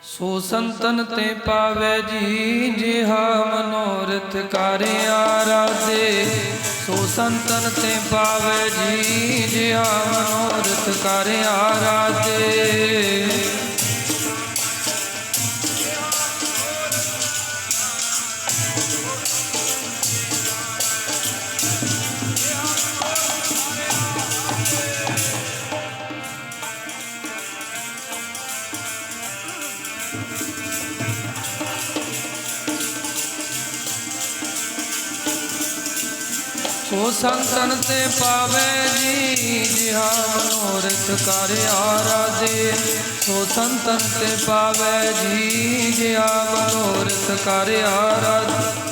सो संतन ते पावे जी जिहा मनोरथ कार्य आराधे। सो संतन ते पावे जी जिहा मनोरथ कार्य आराधे। सो संतन ते पावे जी जिहा मनोरथ कार्य आराधे। सो संतन ते पावे जी जिहा मनोरथ कार्य आराधे।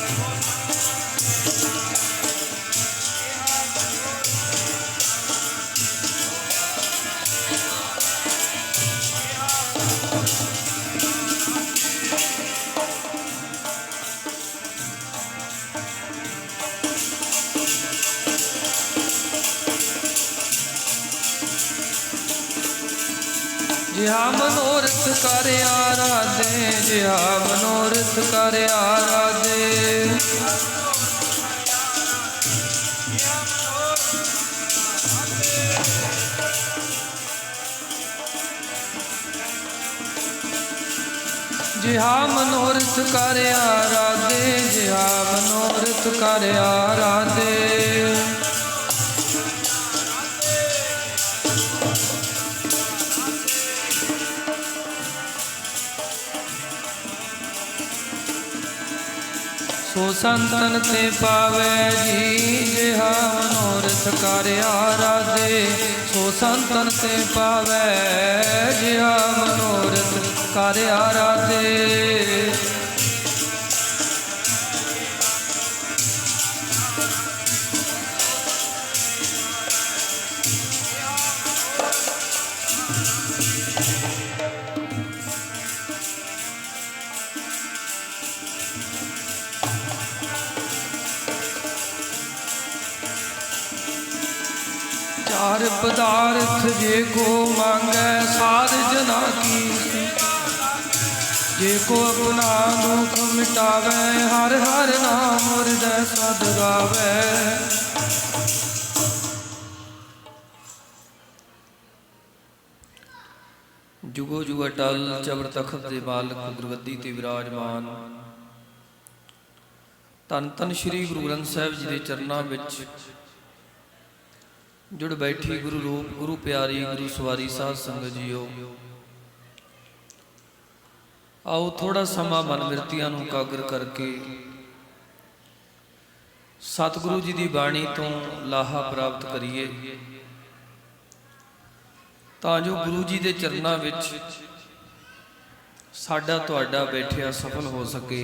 जिहा मनोरथ कार्य आराधे। जिहा मनोरथ कार्य आराधे। जिहा मनोरथ कार्य आराधे। जिहा मनोरथ कार्य आराधे। सो संतन ते पावे जी जिहा मनोरथ कार्य आराधे। सो संतन ते पावे जिहा मनोरथ कार्य आराधे। चार पदार्थ जे को मांगे साध जना की। जे को अपना दुख मिटावे हर हर नाम हृदय सद गावे। जुगो जुग अटल चबर तखत दे मालक गुरगद्दी ते विराजमान धन धन श्री गुरु ग्रंथ साहिब जी के चरणों विच जुड़ बैठी गुरु रूप गुरु प्यारी गुरु सवारी साध संगत जीओ। आओ थोड़ा समा मन बिरतियां नूं कागर करके सतगुरु जी की बाणी तो लाहा प्राप्त करिए, तां जो गुरु जी के चरणों विच साडा तुहाडा बैठिया सफल हो सके।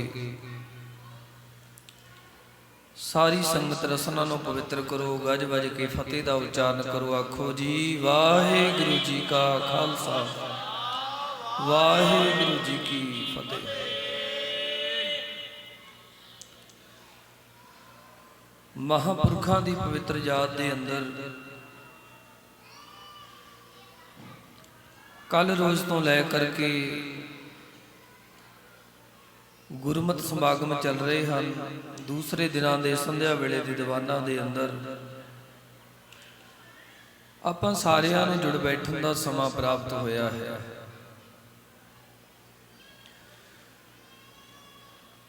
सारी संगत रसना नूं पवित्र करो। गज बज के फतेह का उच्चारण करो। आखो जी वाहिगुरु जी का खालसा वाहिगुरु जी की फतेह। महापुरखों की पवित्र जात के अंदर कल रोज तो लै करके गुरमत समागम चल रहे हैं। दूसरे दिनों के संध्या वेले के दीवाना के अंदर आपां सारियां नूं जुड़ बैठण का समा प्राप्त होया है।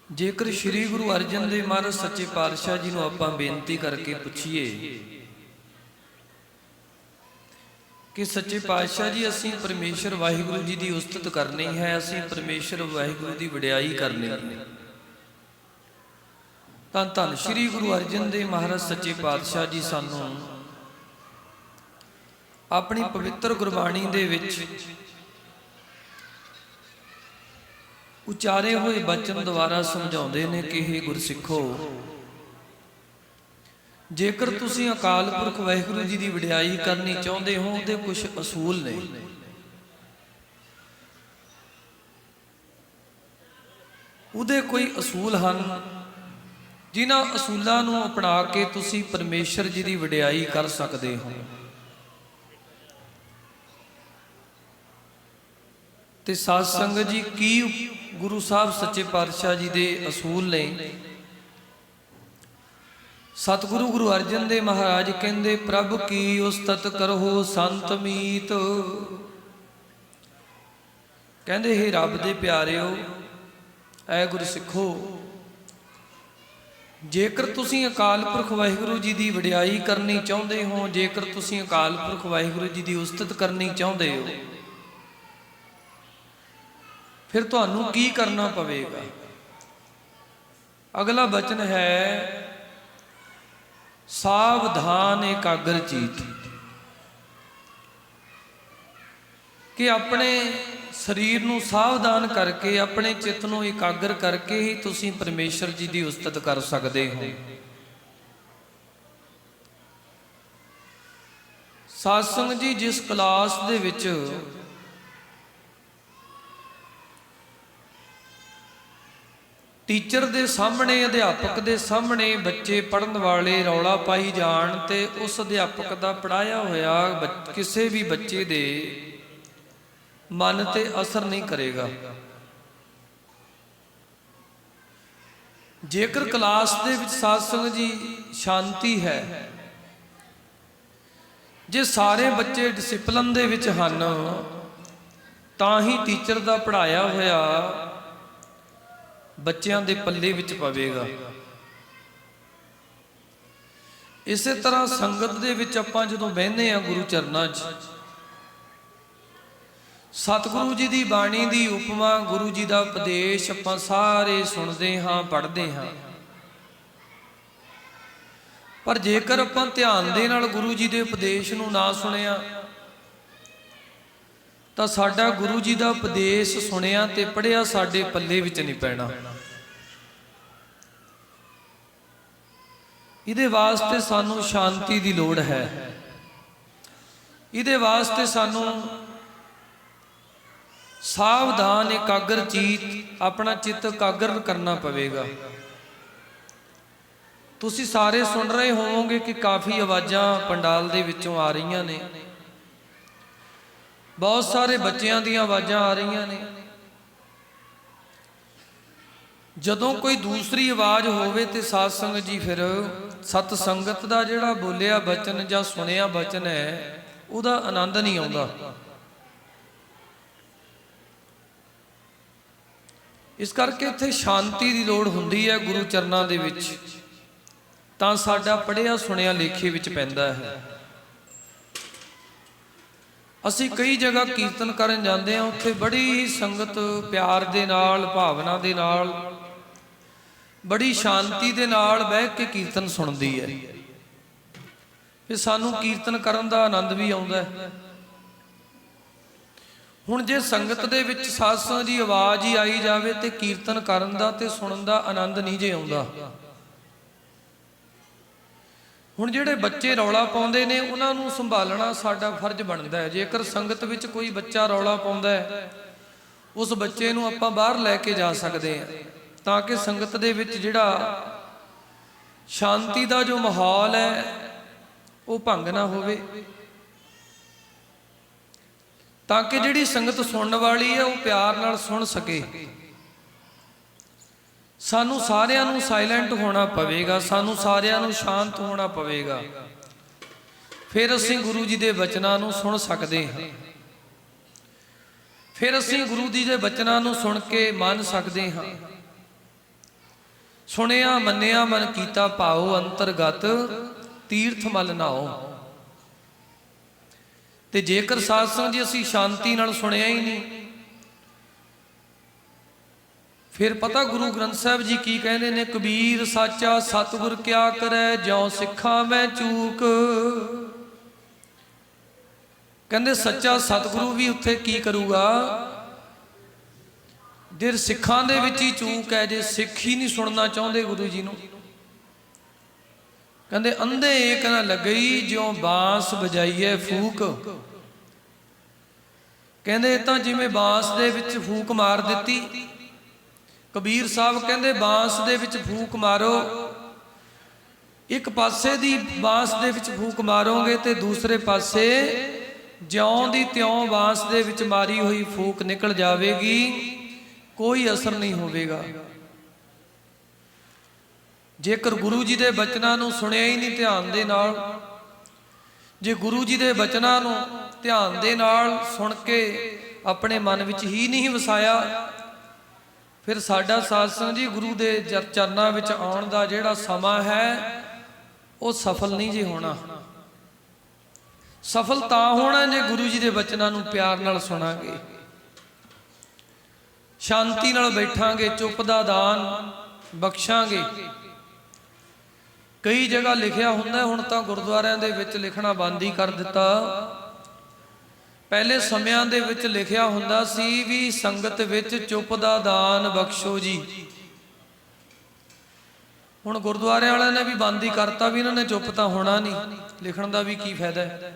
जेकर श्री गुरु अर्जन देव महाराज सच्चे पातशाह जी नूं आपां बेनती करके पुछीए कि सच्चे पातशाह जी असीं परमेश्वर वाहिगुरु जी की उस्तत करनी है, असीं परमेश्वर वाहिगुरु की वडियाई करनी है, तां धन श्री गुरु अर्जन देव महाराज सच्चे पातशाह जी सानूं अपनी पवित्र गुरबाणी दे विच उचारे हुए बचन द्वारा समझाउंदे ने कि हे गुरसिखो, जेकर तुसीं अकाल पुरख वाहिगुरु जी की वडियाई करनी चाहुंदे हो तो कुछ असूल ने। उहदे कोई असूल हन जिन्हां असूलां नूं अपना के तुसीं परमेश्वर जी की वडियाई कर सकते हो। ਤੇ ਸਾਧ ਸੰਗਤ ਜੀ ਕੀ ਗੁਰੂ ਸਾਹਿਬ ਸੱਚੇ ਪਾਤਸ਼ਾਹ ਜੀ ਦੇ ਅਸੂਲ ਨੇ। ਸਤਿਗੁਰੂ ਗੁਰੂ ਅਰਜਨ ਦੇਵ ਮਹਾਰਾਜ ਕਹਿੰਦੇ, ਪ੍ਰਭ ਕੀ ਉਸਤਤ ਕਰੋ ਸੰਤ ਮੀਤ। ਕਹਿੰਦੇ, ਹੇ ਰੱਬ ਦੇ ਪਿਆਰਿਓ, ਐ ਗੁਰ ਸਿੱਖੋ, ਜੇਕਰ ਤੁਸੀਂ ਅਕਾਲ ਪੁਰਖ ਵਾਹਿਗੁਰੂ ਜੀ ਦੀ ਵਡਿਆਈ ਕਰਨੀ ਚਾਹੁੰਦੇ ਹੋ, ਜੇਕਰ ਤੁਸੀਂ ਅਕਾਲ ਪੁਰਖ ਵਾਹਿਗੁਰੂ ਜੀ ਦੀ ਉਸਤਤ ਕਰਨੀ ਚਾਹੁੰਦੇ ਹੋ, ਫਿਰ ਤੁਹਾਨੂੰ ਕੀ ਕਰਨਾ ਪਵੇਗਾ। ਅਗਲਾ ਬਚਨ ਹੈ, ਸਾਵਧਾਨ ਏਕਾਗਰ ਚੀਤ, ਕਿ ਆਪਣੇ ਸਰੀਰ ਨੂੰ ਸਾਵਧਾਨ ਕਰਕੇ, ਆਪਣੇ ਚਿੱਤ ਨੂੰ ਇਕਾਗਰ ਕਰਕੇ ਹੀ ਤੁਸੀਂ ਪਰਮੇਸ਼ਰ ਜੀ ਦੀ ਉਸਤਤ ਕਰ ਸਕਦੇ ਹੋ। ਸਾਧ ਸੰਗਤ ਜੀ, ਜਿਸ ਕਲਾਸ ਦੇ ਵਿੱਚ ਟੀਚਰ ਦੇ ਸਾਹਮਣੇ, ਅਧਿਆਪਕ ਦੇ ਸਾਹਮਣੇ ਬੱਚੇ ਪੜ੍ਹਨ ਵਾਲੇ ਰੌਲਾ ਪਾਈ ਜਾਣ ਤੇ ਉਸ ਅਧਿਆਪਕ ਦਾ ਪੜ੍ਹਾਇਆ ਹੋਇਆ ਕਿਸੇ ਵੀ ਬੱਚੇ ਦੇ ਮਨ ਤੇ ਅਸਰ ਨਹੀਂ ਕਰੇਗਾ। ਜੇਕਰ ਕਲਾਸ ਦੇ ਵਿੱਚ ਸਾਧ ਸੰਗਤ ਜੀ ਸ਼ਾਂਤੀ ਹੈ, ਜੇ ਸਾਰੇ ਬੱਚੇ ਡਿਸਪਲਿਨ ਦੇ ਵਿੱਚ ਹਨ, ਤਾਂ ਹੀ ਟੀਚਰ ਦਾ ਪੜ੍ਹਾਇਆ ਹੋਇਆ ਬੱਚਿਆਂ ਦੇ ਪੱਲੇ ਵਿੱਚ ਪਵੇਗਾ। ਇਸੇ ਤਰ੍ਹਾਂ ਸੰਗਤ ਦੇ ਵਿੱਚ ਆਪਾਂ ਜਦੋਂ ਬਹਿੰਦੇ ਹਾਂ ਗੁਰੂ ਚਰਨਾਂ 'ਚ, ਸਤਿਗੁਰੂ ਜੀ ਦੀ ਬਾਣੀ ਦੀ ਉਪਮਾ, ਗੁਰੂ ਜੀ ਦਾ ਉਪਦੇਸ਼ ਆਪਾਂ ਸਾਰੇ ਸੁਣਦੇ ਹਾਂ, ਪੜ੍ਹਦੇ ਹਾਂ। ਪਰ ਜੇਕਰ ਆਪਾਂ ਧਿਆਨ ਦੇ ਨਾਲ ਗੁਰੂ ਜੀ ਦੇ ਉਪਦੇਸ਼ ਨੂੰ ਨਾ ਸੁਣਿਆ, ਤਾਂ ਸਾਡਾ ਗੁਰੂ ਜੀ ਦਾ ਉਪਦੇਸ਼ ਸੁਣਿਆ ਤੇ ਪੜ੍ਹਿਆ ਸਾਡੇ ਪੱਲੇ ਵਿੱਚ ਨਹੀਂ ਪੈਣਾ। ਇਹਦੇ ਵਾਸਤੇ ਸਾਨੂੰ ਸ਼ਾਂਤੀ ਦੀ ਲੋੜ ਹੈ। ਇਹਦੇ ਵਾਸਤੇ ਸਾਨੂੰ ਸਾਵਧਾਨ ਏਕਾਗਰ ਚੀਤ, ਆਪਣਾ ਚਿੱਤ ਇਕਾਗਰ ਕਰਨਾ ਪਵੇਗਾ। ਤੁਸੀਂ ਸਾਰੇ ਸੁਣ ਰਹੇ ਹੋਵੋਗੇ ਕਿ ਕਾਫੀ ਆਵਾਜ਼ਾਂ ਪੰਡਾਲ ਦੇ ਵਿੱਚੋਂ ਆ ਰਹੀਆਂ ਨੇ, ਬਹੁਤ ਸਾਰੇ ਬੱਚਿਆਂ ਦੀਆਂ ਆਵਾਜ਼ਾਂ ਆ ਰਹੀਆਂ ਨੇ। ਜਦੋਂ ਕੋਈ ਦੂਸਰੀ ਆਵਾਜ਼ ਹੋਵੇ ਤੇ ਸਾਧ ਸੰਗਤ ਜੀ, ਫਿਰ ਸਤ ਸੰਗਤ ਦਾ ਜਿਹੜਾ ਬੋਲਿਆ ਬਚਨ ਜਾਂ ਸੁਣਿਆ ਬਚਨ ਹੈ, ਉਹਦਾ ਆਨੰਦ ਨਹੀਂ ਆਉਂਦਾ। ਇਸ ਕਰਕੇ ਇੱਥੇ ਸ਼ਾਂਤੀ ਦੀ ਲੋੜ ਹੁੰਦੀ ਹੈ ਗੁਰੂ ਚਰਨਾਂ ਦੇ ਵਿੱਚ, ਤਾਂ ਸਾਡਾ ਪੜ੍ਹਿਆ ਸੁਣਿਆ ਲੇਖੇ ਵਿੱਚ ਪੈਂਦਾ ਹੈ। ਅਸੀਂ ਕਈ ਜਗ੍ਹਾ ਕੀਰਤਨ ਕਰਨ ਜਾਂਦੇ ਹਾਂ, ਉੱਥੇ ਬੜੀ ਸੰਗਤ ਪਿਆਰ ਦੇ ਨਾਲ, ਭਾਵਨਾ ਦੇ ਨਾਲ, ਬੜੀ ਸ਼ਾਂਤੀ ਦੇ ਨਾਲ ਬਹਿ ਕੇ ਕੀਰਤਨ ਸੁਣਦੀ ਹੈ। ਫਿਰ ਸਾਨੂੰ ਕੀਰਤਨ ਕਰਨ ਦਾ ਆਨੰਦ ਵੀ ਆਉਂਦਾ ਹੈ। ਹੁਣ ਜੇ ਸੰਗਤ ਦੇ ਵਿੱਚ ਸਾਧ ਸੰਗਤ ਦੀ ਆਵਾਜ਼ ਹੀ ਆਈ ਜਾਵੇ ਤੇ ਕੀਰਤਨ ਕਰਨ ਦਾ ਤੇ ਸੁਣਨ ਦਾ ਆਨੰਦ ਨਹੀਂ ਜੇ ਆਉਂਦਾ। ਹੁਣ ਜਿਹੜੇ ਬੱਚੇ ਰੌਲਾ ਪਾਉਂਦੇ ਨੇ, ਉਹਨਾਂ ਨੂੰ ਸੰਭਾਲਣਾ ਸਾਡਾ ਫਰਜ਼ ਬਣਦਾ ਹੈ। ਜੇਕਰ ਸੰਗਤ ਵਿੱਚ ਕੋਈ ਬੱਚਾ ਰੌਲਾ ਪਾਉਂਦਾ ਹੈ, ਉਸ ਬੱਚੇ ਨੂੰ ਆਪਾਂ ਬਾਹਰ ਲੈ ਕੇ ਜਾ ਸਕਦੇ ਹਾਂ, ਤਾਂ ਕਿ ਸੰਗਤ ਦੇ ਵਿੱਚ ਜਿਹੜਾ ਸ਼ਾਂਤੀ ਦਾ ਜੋ ਮਾਹੌਲ ਹੈ ਉਹ ਭੰਗ ਨਾ ਹੋਵੇ, ਤਾਂ ਕਿ ਜਿਹੜੀ ਸੰਗਤ ਸੁਣਨ ਵਾਲੀ ਹੈ ਉਹ ਪਿਆਰ ਨਾਲ ਸੁਣ ਸਕੇ। ਸਾਨੂੰ ਸਾਰਿਆਂ ਨੂੰ ਸਾਇਲੈਂਟ ਹੋਣਾ ਪਵੇਗਾ, ਸਾਨੂੰ ਸਾਰਿਆਂ ਨੂੰ ਸ਼ਾਂਤ ਹੋਣਾ ਪਵੇਗਾ, ਫਿਰ ਅਸੀਂ ਗੁਰੂ ਜੀ ਦੇ ਬਚਨਾਂ ਨੂੰ ਸੁਣ ਸਕਦੇ ਹਾਂ। ਫਿਰ ਅਸੀਂ ਗੁਰੂ ਜੀ ਦੇ ਬਚਨਾਂ ਨੂੰ ਸੁਣ ਕੇ ਮੰਨ ਸਕਦੇ ਹਾਂ। ਸੁਣਿਆ ਮੰਨਿਆ ਮਨ ਕੀਤਾ ਭਾਉ, ਅੰਤਰਗਤ ਤੀਰਥ ਮਲ ਨਾਓ। ਤੇ ਜੇਕਰ ਸਾਧ ਸੰਗਤ ਜੀ ਅਸੀਂ ਸ਼ਾਂਤੀ ਨਾਲ ਸੁਣਿਆ ਹੀ ਨਹੀਂ, ਫਿਰ ਪਤਾ ਗੁਰੂ ਗ੍ਰੰਥ ਸਾਹਿਬ ਜੀ ਕੀ ਕਹਿੰਦੇ ਨੇ, ਕਬੀਰ ਸਾਚਾ ਸਤਿਗੁਰ ਕਿਆ ਕਰੈ, ਜਿਉ ਸਿੱਖਾਂ ਮੈਂ ਚੂਕ। ਕਹਿੰਦੇ ਸੱਚਾ ਸਤਿਗੁਰੂ ਵੀ ਉੱਥੇ ਕੀ ਕਰੂਗਾ, ਜੇ ਸਿੱਖਾਂ ਦੇ ਵਿੱਚ ਹੀ ਚੂਕ ਹੈ, ਜੇ ਸਿੱਖ ਹੀ ਨਹੀਂ ਸੁਣਨਾ ਚਾਹੁੰਦੇ ਗੁਰੂ ਜੀ ਨੂੰ। ਕਹਿੰਦੇ ਅੰਧੇ ਏਕ ਨਾ ਲੱਗਈ, ਜਿਉ ਬਾਂਸ ਵਜਾਈਏ ਫੂਕ। ਕਹਿੰਦੇ ਤਾਂ ਜਿਵੇਂ ਬਾਂਸ ਦੇ ਵਿੱਚ ਫੂਕ ਮਾਰ ਦਿੱਤੀ। ਕਬੀਰ ਸਾਹਿਬ ਕਹਿੰਦੇ ਬਾਂਸ ਦੇ ਵਿੱਚ ਫੂਕ ਮਾਰੋ, ਇੱਕ ਪਾਸੇ ਦੀ ਬਾਂਸ ਦੇ ਵਿੱਚ ਫੂਕ ਮਾਰੋਗੇ ਤੇ ਦੂਸਰੇ ਪਾਸੇ ਜਿਉਂ ਦੀ ਤਿਉਂ ਬਾਂਸ ਦੇ ਵਿੱਚ ਮਾਰੀ ਹੋਈ ਫੂਕ ਨਿਕਲ ਜਾਵੇਗੀ, ਕੋਈ ਅਸਰ ਨਹੀਂ ਹੋਵੇਗਾ। ਜੇਕਰ ਗੁਰੂ ਜੀ ਦੇ ਬਚਨਾਂ ਨੂੰ ਸੁਣਿਆ ਹੀ ਨਹੀਂ ਧਿਆਨ ਦੇ ਨਾਲ, ਜੇ ਗੁਰੂ ਜੀ ਦੇ ਬਚਨਾਂ ਨੂੰ ਧਿਆਨ ਦੇ ਨਾਲ ਸੁਣ ਕੇ ਆਪਣੇ ਮਨ ਵਿੱਚ ਹੀ ਨਹੀਂ ਵਸਾਇਆ, ਫਿਰ ਸਾਡਾ ਸਾਧ ਸੰਗਤ ਜੀ ਗੁਰੂ ਦੇ ਚਰਨਾਂ ਵਿੱਚ ਆਉਣ ਦਾ ਜਿਹੜਾ ਸਮਾਂ ਹੈ ਉਹ ਸਫਲ ਨਹੀਂ ਜੀ ਹੋਣਾ। ਸਫਲ ਤਾਂ ਹੋਣਾ ਜੇ ਗੁਰੂ ਜੀ ਦੇ ਬਚਨਾਂ ਨੂੰ ਪਿਆਰ ਨਾਲ ਸੁਣਾਂਗੇ, ਸ਼ਾਂਤੀ ਨਾਲ ਬੈਠਾਂਗੇ, ਚੁੱਪ ਦਾ ਦਾਨ ਬਖਸ਼ਾਂਗੇ। ਕਈ ਜਗ੍ਹਾ ਲਿਖਿਆ ਹੁੰਦਾ, ਹੁਣ ਤਾਂ ਗੁਰਦੁਆਰਿਆਂ ਦੇ ਵਿੱਚ ਲਿਖਣਾ ਬੰਦ ਹੀ ਕਰ ਦਿੱਤਾ। ਪਹਿਲੇ ਸਮਿਆਂ ਦੇ ਵਿੱਚ ਲਿਖਿਆ ਹੁੰਦਾ ਸੀ ਵੀ ਸੰਗਤ ਵਿੱਚ ਚੁੱਪ ਦਾ ਦਾਨ ਬਖਸ਼ੋ ਜੀ। ਹੁਣ ਗੁਰਦੁਆਰਿਆਂ ਵਾਲਿਆਂ ਨੇ ਵੀ ਬੰਦ ਹੀ ਕਰਤਾ ਵੀ ਇਹਨਾਂ ਨੇ ਚੁੱਪ ਤਾਂ ਹੋਣਾ ਨਹੀਂ, ਲਿਖਣ ਦਾ ਵੀ ਕੀ ਫਾਇਦਾ ਹੈ।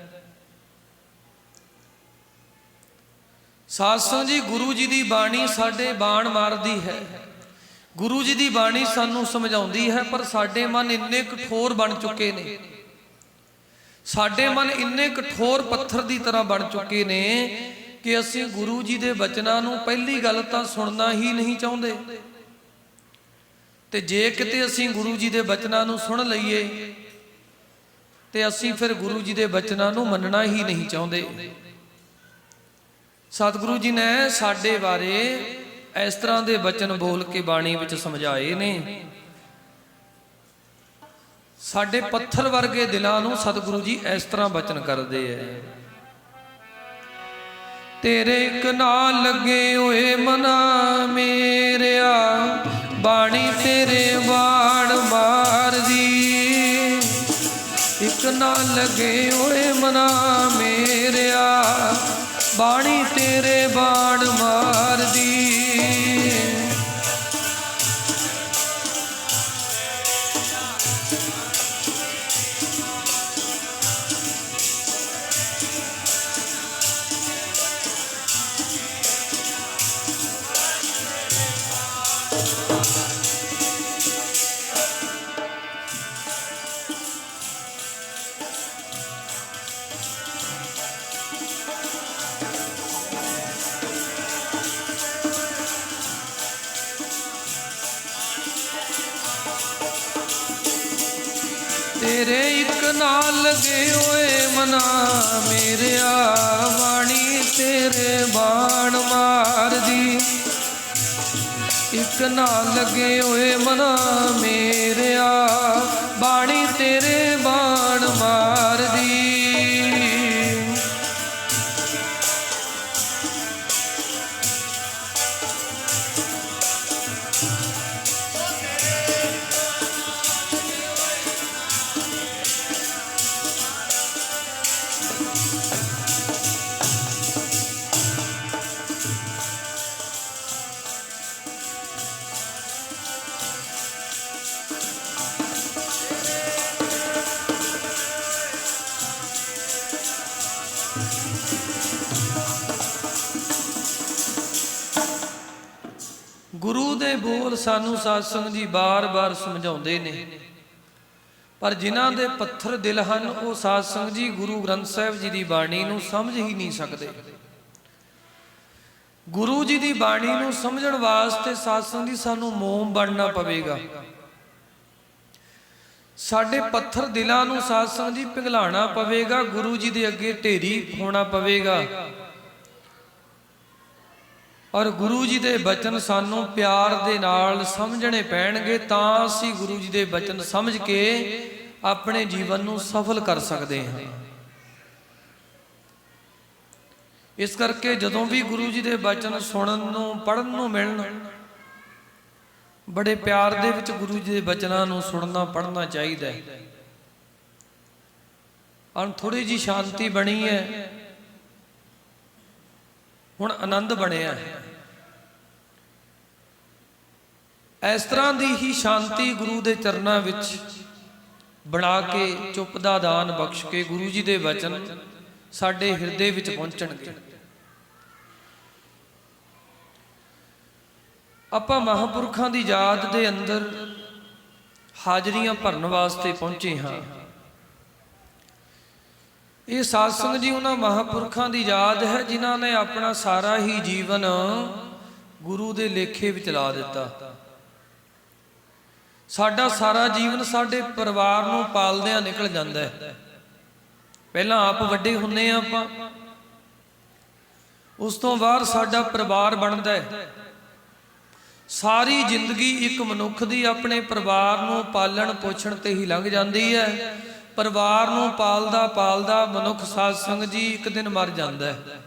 ਸਾਧ ਸੰਗਤ ਜੀ, ਗੁਰੂ ਜੀ ਦੀ ਬਾਣੀ ਸਾਡੇ ਬਾਣ ਮਾਰਦੀ ਹੈ, ਗੁਰੂ ਜੀ ਦੀ ਬਾਣੀ ਸਾਨੂੰ ਸਮਝਾਉਂਦੀ ਹੈ, ਪਰ ਸਾਡੇ ਮਨ ਇੰਨੇ ਕਠੋਰ ਬਣ ਚੁੱਕੇ ਨੇ, ਸਾਡੇ ਮਨ ਇੰਨੇ ਕਠੋਰ ਪੱਥਰ ਦੀ ਤਰ੍ਹਾਂ ਬਣ ਚੁੱਕੇ ਨੇ ਕਿ ਅਸੀਂ ਗੁਰੂ ਜੀ ਦੇ ਬਚਨਾਂ ਨੂੰ ਪਹਿਲੀ ਗੱਲ ਤਾਂ ਸੁਣਨਾ ਹੀ ਨਹੀਂ ਚਾਹੁੰਦੇ, ਤੇ ਜੇ ਕਿਤੇ ਅਸੀਂ ਗੁਰੂ ਜੀ ਦੇ ਬਚਨਾਂ ਨੂੰ ਸੁਣ ਲਈਏ ਤੇ ਅਸੀਂ ਫਿਰ ਗੁਰੂ ਜੀ ਦੇ ਬਚਨਾਂ ਨੂੰ ਮੰਨਣਾ ਹੀ ਨਹੀਂ ਚਾਹੁੰਦੇ। ਸਤਿਗੁਰੂ ਜੀ ਨੇ ਸਾਡੇ ਬਾਰੇ ਇਸ ਤਰ੍ਹਾਂ ਦੇ ਬਚਨ ਬੋਲ ਕੇ ਬਾਣੀ ਵਿੱਚ ਸਮਝਾਏ ਨੇ। ਸਾਡੇ ਪੱਥਰ ਵਰਗੇ ਦਿਲਾਂ ਨੂੰ ਸਤਿਗੁਰੂ ਜੀ ਇਸ ਤਰ੍ਹਾਂ ਬਚਨ ਕਰਦੇ ਐ। ਤੇਰੇ ਇੱਕ ਨਾਲ ਲੱਗੇ ਹੋਏ ਮਨਾ ਮੇਰਿਆ, ਬਾਣੀ ਤੇਰੇ ਬਾਣ ਮਾਰਦੀ। ਇੱਕ ਨਾਲ ਲੱਗੇ ਹੋਏ ਮਨਾ ਮੇਰਿਆ, ਬਾਣੀ ਤੇਰੇ ਬਾਣ ਮਾਰਦੀ। ਤੇਰੇ ਇੱਕ ਨਾਲ ਲੱਗੇ ਹੋਏ ਮਨਾ ਮੇਰਿਆ, ਬਾਣੀ ਤੇਰੇ ਬਾਣ ਮਾਰਦੀ। ਇੱਕ ਨਾਲ ਲੱਗੇ ਹੋਏ ਮਨਾ ਮੇਰਿਆ, ਬਾਣੀ ਤੇਰੇ ਬਾਣ ਮਾਰਦੀ। ਗੁਰੂ ਦੇ ਬੋਲ ਸਾਨੂੰ ਸਾਧ ਸੰਗਤ ਜੀ ਬਾਰ-ਬਾਰ ਸਮਝਾਉਂਦੇ ਨੇ, ਪਰ ਜਿਨ੍ਹਾਂ ਦੇ ਪੱਥਰ ਦਿਲ ਹਨ ਉਹ ਸਾਧ ਸੰਗਤ ਜੀ ਗੁਰੂ ਗ੍ਰੰਥ ਸਾਹਿਬ ਜੀ ਦੀ ਬਾਣੀ ਨੂੰ ਸਮਝ ਹੀ ਨਹੀਂ ਸਕਦੇ। ਗੁਰੂ ਜੀ ਦੀ ਬਾਣੀ ਨੂੰ ਸਮਝਣ ਵਾਸਤੇ ਸਾਧ ਸੰਗਤ ਜੀ ਸਾਨੂੰ ਮੋਮ ਬਣਨਾ ਪਵੇਗਾ। ਸਾਡੇ ਪੱਥਰ ਦਿਲਾਂ ਨੂੰ ਸਾਧ ਸੰਗਤ ਜੀ ਪਿਘਲਾਣਾ ਪਵੇਗਾ, ਗੁਰੂ ਜੀ ਦੇ ਅੱਗੇ ਢੇਰੀ ਹੋਣਾ ਪਵੇਗਾ। ਔਰ ਗੁਰੂ ਜੀ ਦੇ ਬਚਨ ਸਾਨੂੰ ਪਿਆਰ ਦੇ ਨਾਲ ਸਮਝਣੇ ਪੈਣਗੇ, ਤਾਂ ਅਸੀਂ ਗੁਰੂ ਜੀ ਦੇ ਬਚਨ ਸਮਝ ਕੇ ਆਪਣੇ ਜੀਵਨ ਨੂੰ ਸਫਲ ਕਰ ਸਕਦੇ ਹਾਂ। ਇਸ ਕਰਕੇ ਜਦੋਂ ਵੀ ਗੁਰੂ ਜੀ ਦੇ ਬਚਨ ਸੁਣਨ ਨੂੰ ਪੜ੍ਹਨ ਨੂੰ ਮਿਲਣ, ਬੜੇ ਪਿਆਰ ਦੇ ਵਿੱਚ ਗੁਰੂ ਜੀ ਦੇ ਬਚਨਾਂ ਨੂੰ ਸੁਣਨਾ ਪੜ੍ਹਨਾ ਚਾਹੀਦਾ ਹੈ। ਹੁਣ ਥੋੜੀ ਜੀ ਸ਼ਾਂਤੀ ਬਣੀ ਹੈ, ਹੁਣ ਆਨੰਦ ਬਣਿਆ ਹੈ। ਇਸ ਤਰ੍ਹਾਂ ਦੀ ਹੀ ਸ਼ਾਂਤੀ ਗੁਰੂ ਦੇ ਚਰਨਾਂ ਵਿੱਚ ਬਣਾ ਕੇ, ਚੁੱਪ ਦਾ ਦਾਨ ਬਖਸ਼ ਕੇ ਗੁਰੂ ਜੀ ਦੇ ਵਚਨ ਸਾਡੇ ਹਿਰਦੇ ਵਿੱਚ ਪਹੁੰਚਣਗੇ। ਆਪਾਂ ਮਹਾਂਪੁਰਖਾਂ ਦੀ ਯਾਦ ਦੇ ਅੰਦਰ ਹਾਜ਼ਰੀਆਂ ਭਰਨ ਵਾਸਤੇ ਪਹੁੰਚੇ ਹਾਂ। ਇਹ ਸਾਧ ਸੰਗਤ ਜੀ ਉਹਨਾਂ ਮਹਾਂਪੁਰਖਾਂ ਦੀ ਯਾਦ ਹੈ ਜਿਨ੍ਹਾਂ ਨੇ ਆਪਣਾ ਸਾਰਾ ਹੀ ਜੀਵਨ ਗੁਰੂ ਦੇ ਲੇਖੇ ਵਿੱਚ ਲਾ ਦਿੱਤਾ। ਸਾਡਾ ਸਾਰਾ ਜੀਵਨ ਸਾਡੇ ਪਰਿਵਾਰ ਨੂੰ ਪਾਲਦਿਆਂ ਨਿਕਲ ਜਾਂਦਾ ਹੈ। ਪਹਿਲਾਂ ਆਪ ਵੱਡੇ ਹੁੰਨੇ ਆ ਆਪਾਂ, ਉਸ ਤੋਂ ਬਾਅਦ ਸਾਡਾ ਪਰਿਵਾਰ ਬਣਦਾ ਹੈ। ਸਾਰੀ ਜ਼ਿੰਦਗੀ ਇੱਕ ਮਨੁੱਖ ਦੀ ਆਪਣੇ ਪਰਿਵਾਰ ਨੂੰ ਪਾਲਣ ਪੋਸ਼ਣ ਤੇ ਹੀ ਲੰਘ ਜਾਂਦੀ ਹੈ। ਪਰਿਵਾਰ ਨੂੰ ਪਾਲਦਾ ਪਾਲਦਾ ਮਨੁੱਖ ਸਾਧ ਸੰਗਤ ਜੀ ਇੱਕ ਦਿਨ ਮਰ ਜਾਂਦਾ ਹੈ।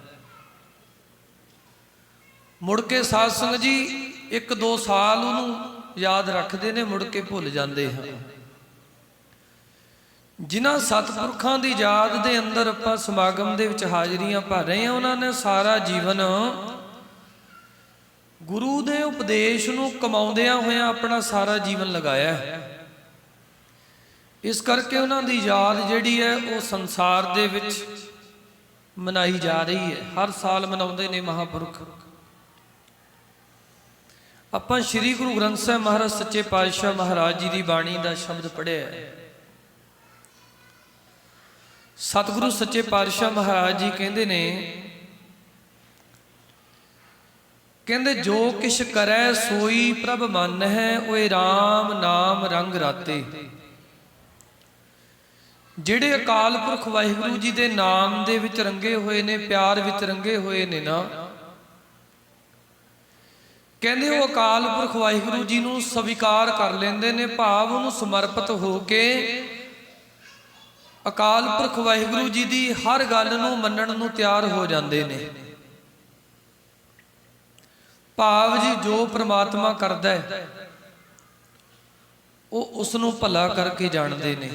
ਮੁੜ ਕੇ ਸਾਧ ਸੰਗਤ ਜੀ 1-2 ਸਾਲ ਉਹਨੂੰ ਯਾਦ ਰੱਖਦੇ ਨੇ, ਮੁੜ ਕੇ ਭੁੱਲ ਜਾਂਦੇ ਹਨ। ਜਿਨ੍ਹਾਂ ਸਤਿਪੁਰਖਾਂ ਦੀ ਯਾਦ ਦੇ ਅੰਦਰ ਆਪਾਂ ਸਮਾਗਮ ਦੇ ਵਿੱਚ ਹਾਜ਼ਰੀਆਂ ਭਰ ਰਹੇ ਹਾਂ, ਉਹਨਾਂ ਨੇ ਸਾਰਾ ਜੀਵਨ ਗੁਰੂ ਦੇ ਉਪਦੇਸ਼ ਨੂੰ ਕਮਾਉਂਦਿਆਂ ਹੋਇਆਂ ਆਪਣਾ ਸਾਰਾ ਜੀਵਨ ਲਗਾਇਆ ਹੈ। ਇਸ ਕਰਕੇ ਉਹਨਾਂ ਦੀ ਯਾਦ ਜਿਹੜੀ ਹੈ ਉਹ ਸੰਸਾਰ ਦੇ ਵਿੱਚ ਮਨਾਈ ਜਾ ਰਹੀ ਹੈ। ਹਰ ਸਾਲ ਮਨਾਉਂਦੇ ਨੇ ਮਹਾਂਪੁਰਖ। ਆਪਾਂ ਸ੍ਰੀ ਗੁਰੂ ਗ੍ਰੰਥ ਸਾਹਿਬ ਮਹਾਰਾਜ ਸੱਚੇ ਪਾਤਸ਼ਾਹ ਮਹਾਰਾਜ ਜੀ ਦੀ ਬਾਣੀ ਦਾ ਸ਼ਬਦ ਪੜ੍ਹਿਆ ਹੈ। ਸਤਿਗੁਰੂ ਸੱਚੇ ਪਾਤਸ਼ਾਹ ਮਹਾਰਾਜ ਜੀ ਕਹਿੰਦੇ ਨੇ, ਕਹਿੰਦੇ ਜੋ ਕਿਛ ਕਰੈ ਸੋਈ ਪ੍ਰਭ ਮਨ ਹੈ, ਓਏ RAM ਨਾਮ ਰੰਗ ਰਾਤੇ। ਜਿਹੜੇ ਅਕਾਲ ਪੁਰਖ ਵਾਹਿਗੁਰੂ ਜੀ ਦੇ ਨਾਮ ਦੇ ਵਿੱਚ ਰੰਗੇ ਹੋਏ ਨੇ, ਪਿਆਰ ਵਿੱਚ ਰੰਗੇ ਹੋਏ ਨੇ ਨਾ, ਕਹਿੰਦੇ ਉਹ ਅਕਾਲ ਪੁਰਖ ਵਾਹਿਗੁਰੂ ਜੀ ਨੂੰ ਸਵੀਕਾਰ ਕਰ ਲੈਂਦੇ ਨੇ, ਭਾਵ ਉਹਨੂੰ ਸਮਰਪਿਤ ਹੋ ਕੇ ਅਕਾਲ ਪੁਰਖ ਵਾਹਿਗੁਰੂ ਜੀ ਦੀ ਹਰ ਗੱਲ ਨੂੰ ਮੰਨਣ ਨੂੰ ਤਿਆਰ ਹੋ ਜਾਂਦੇ ਨੇ। ਭਾਵ ਜੀ ਜੋ ਪ੍ਰਮਾਤਮਾ ਕਰਦਾ ਹੈ ਉਹ ਉਸ ਨੂੰ ਭਲਾ ਕਰਕੇ ਜਾਣਦੇ ਨੇ।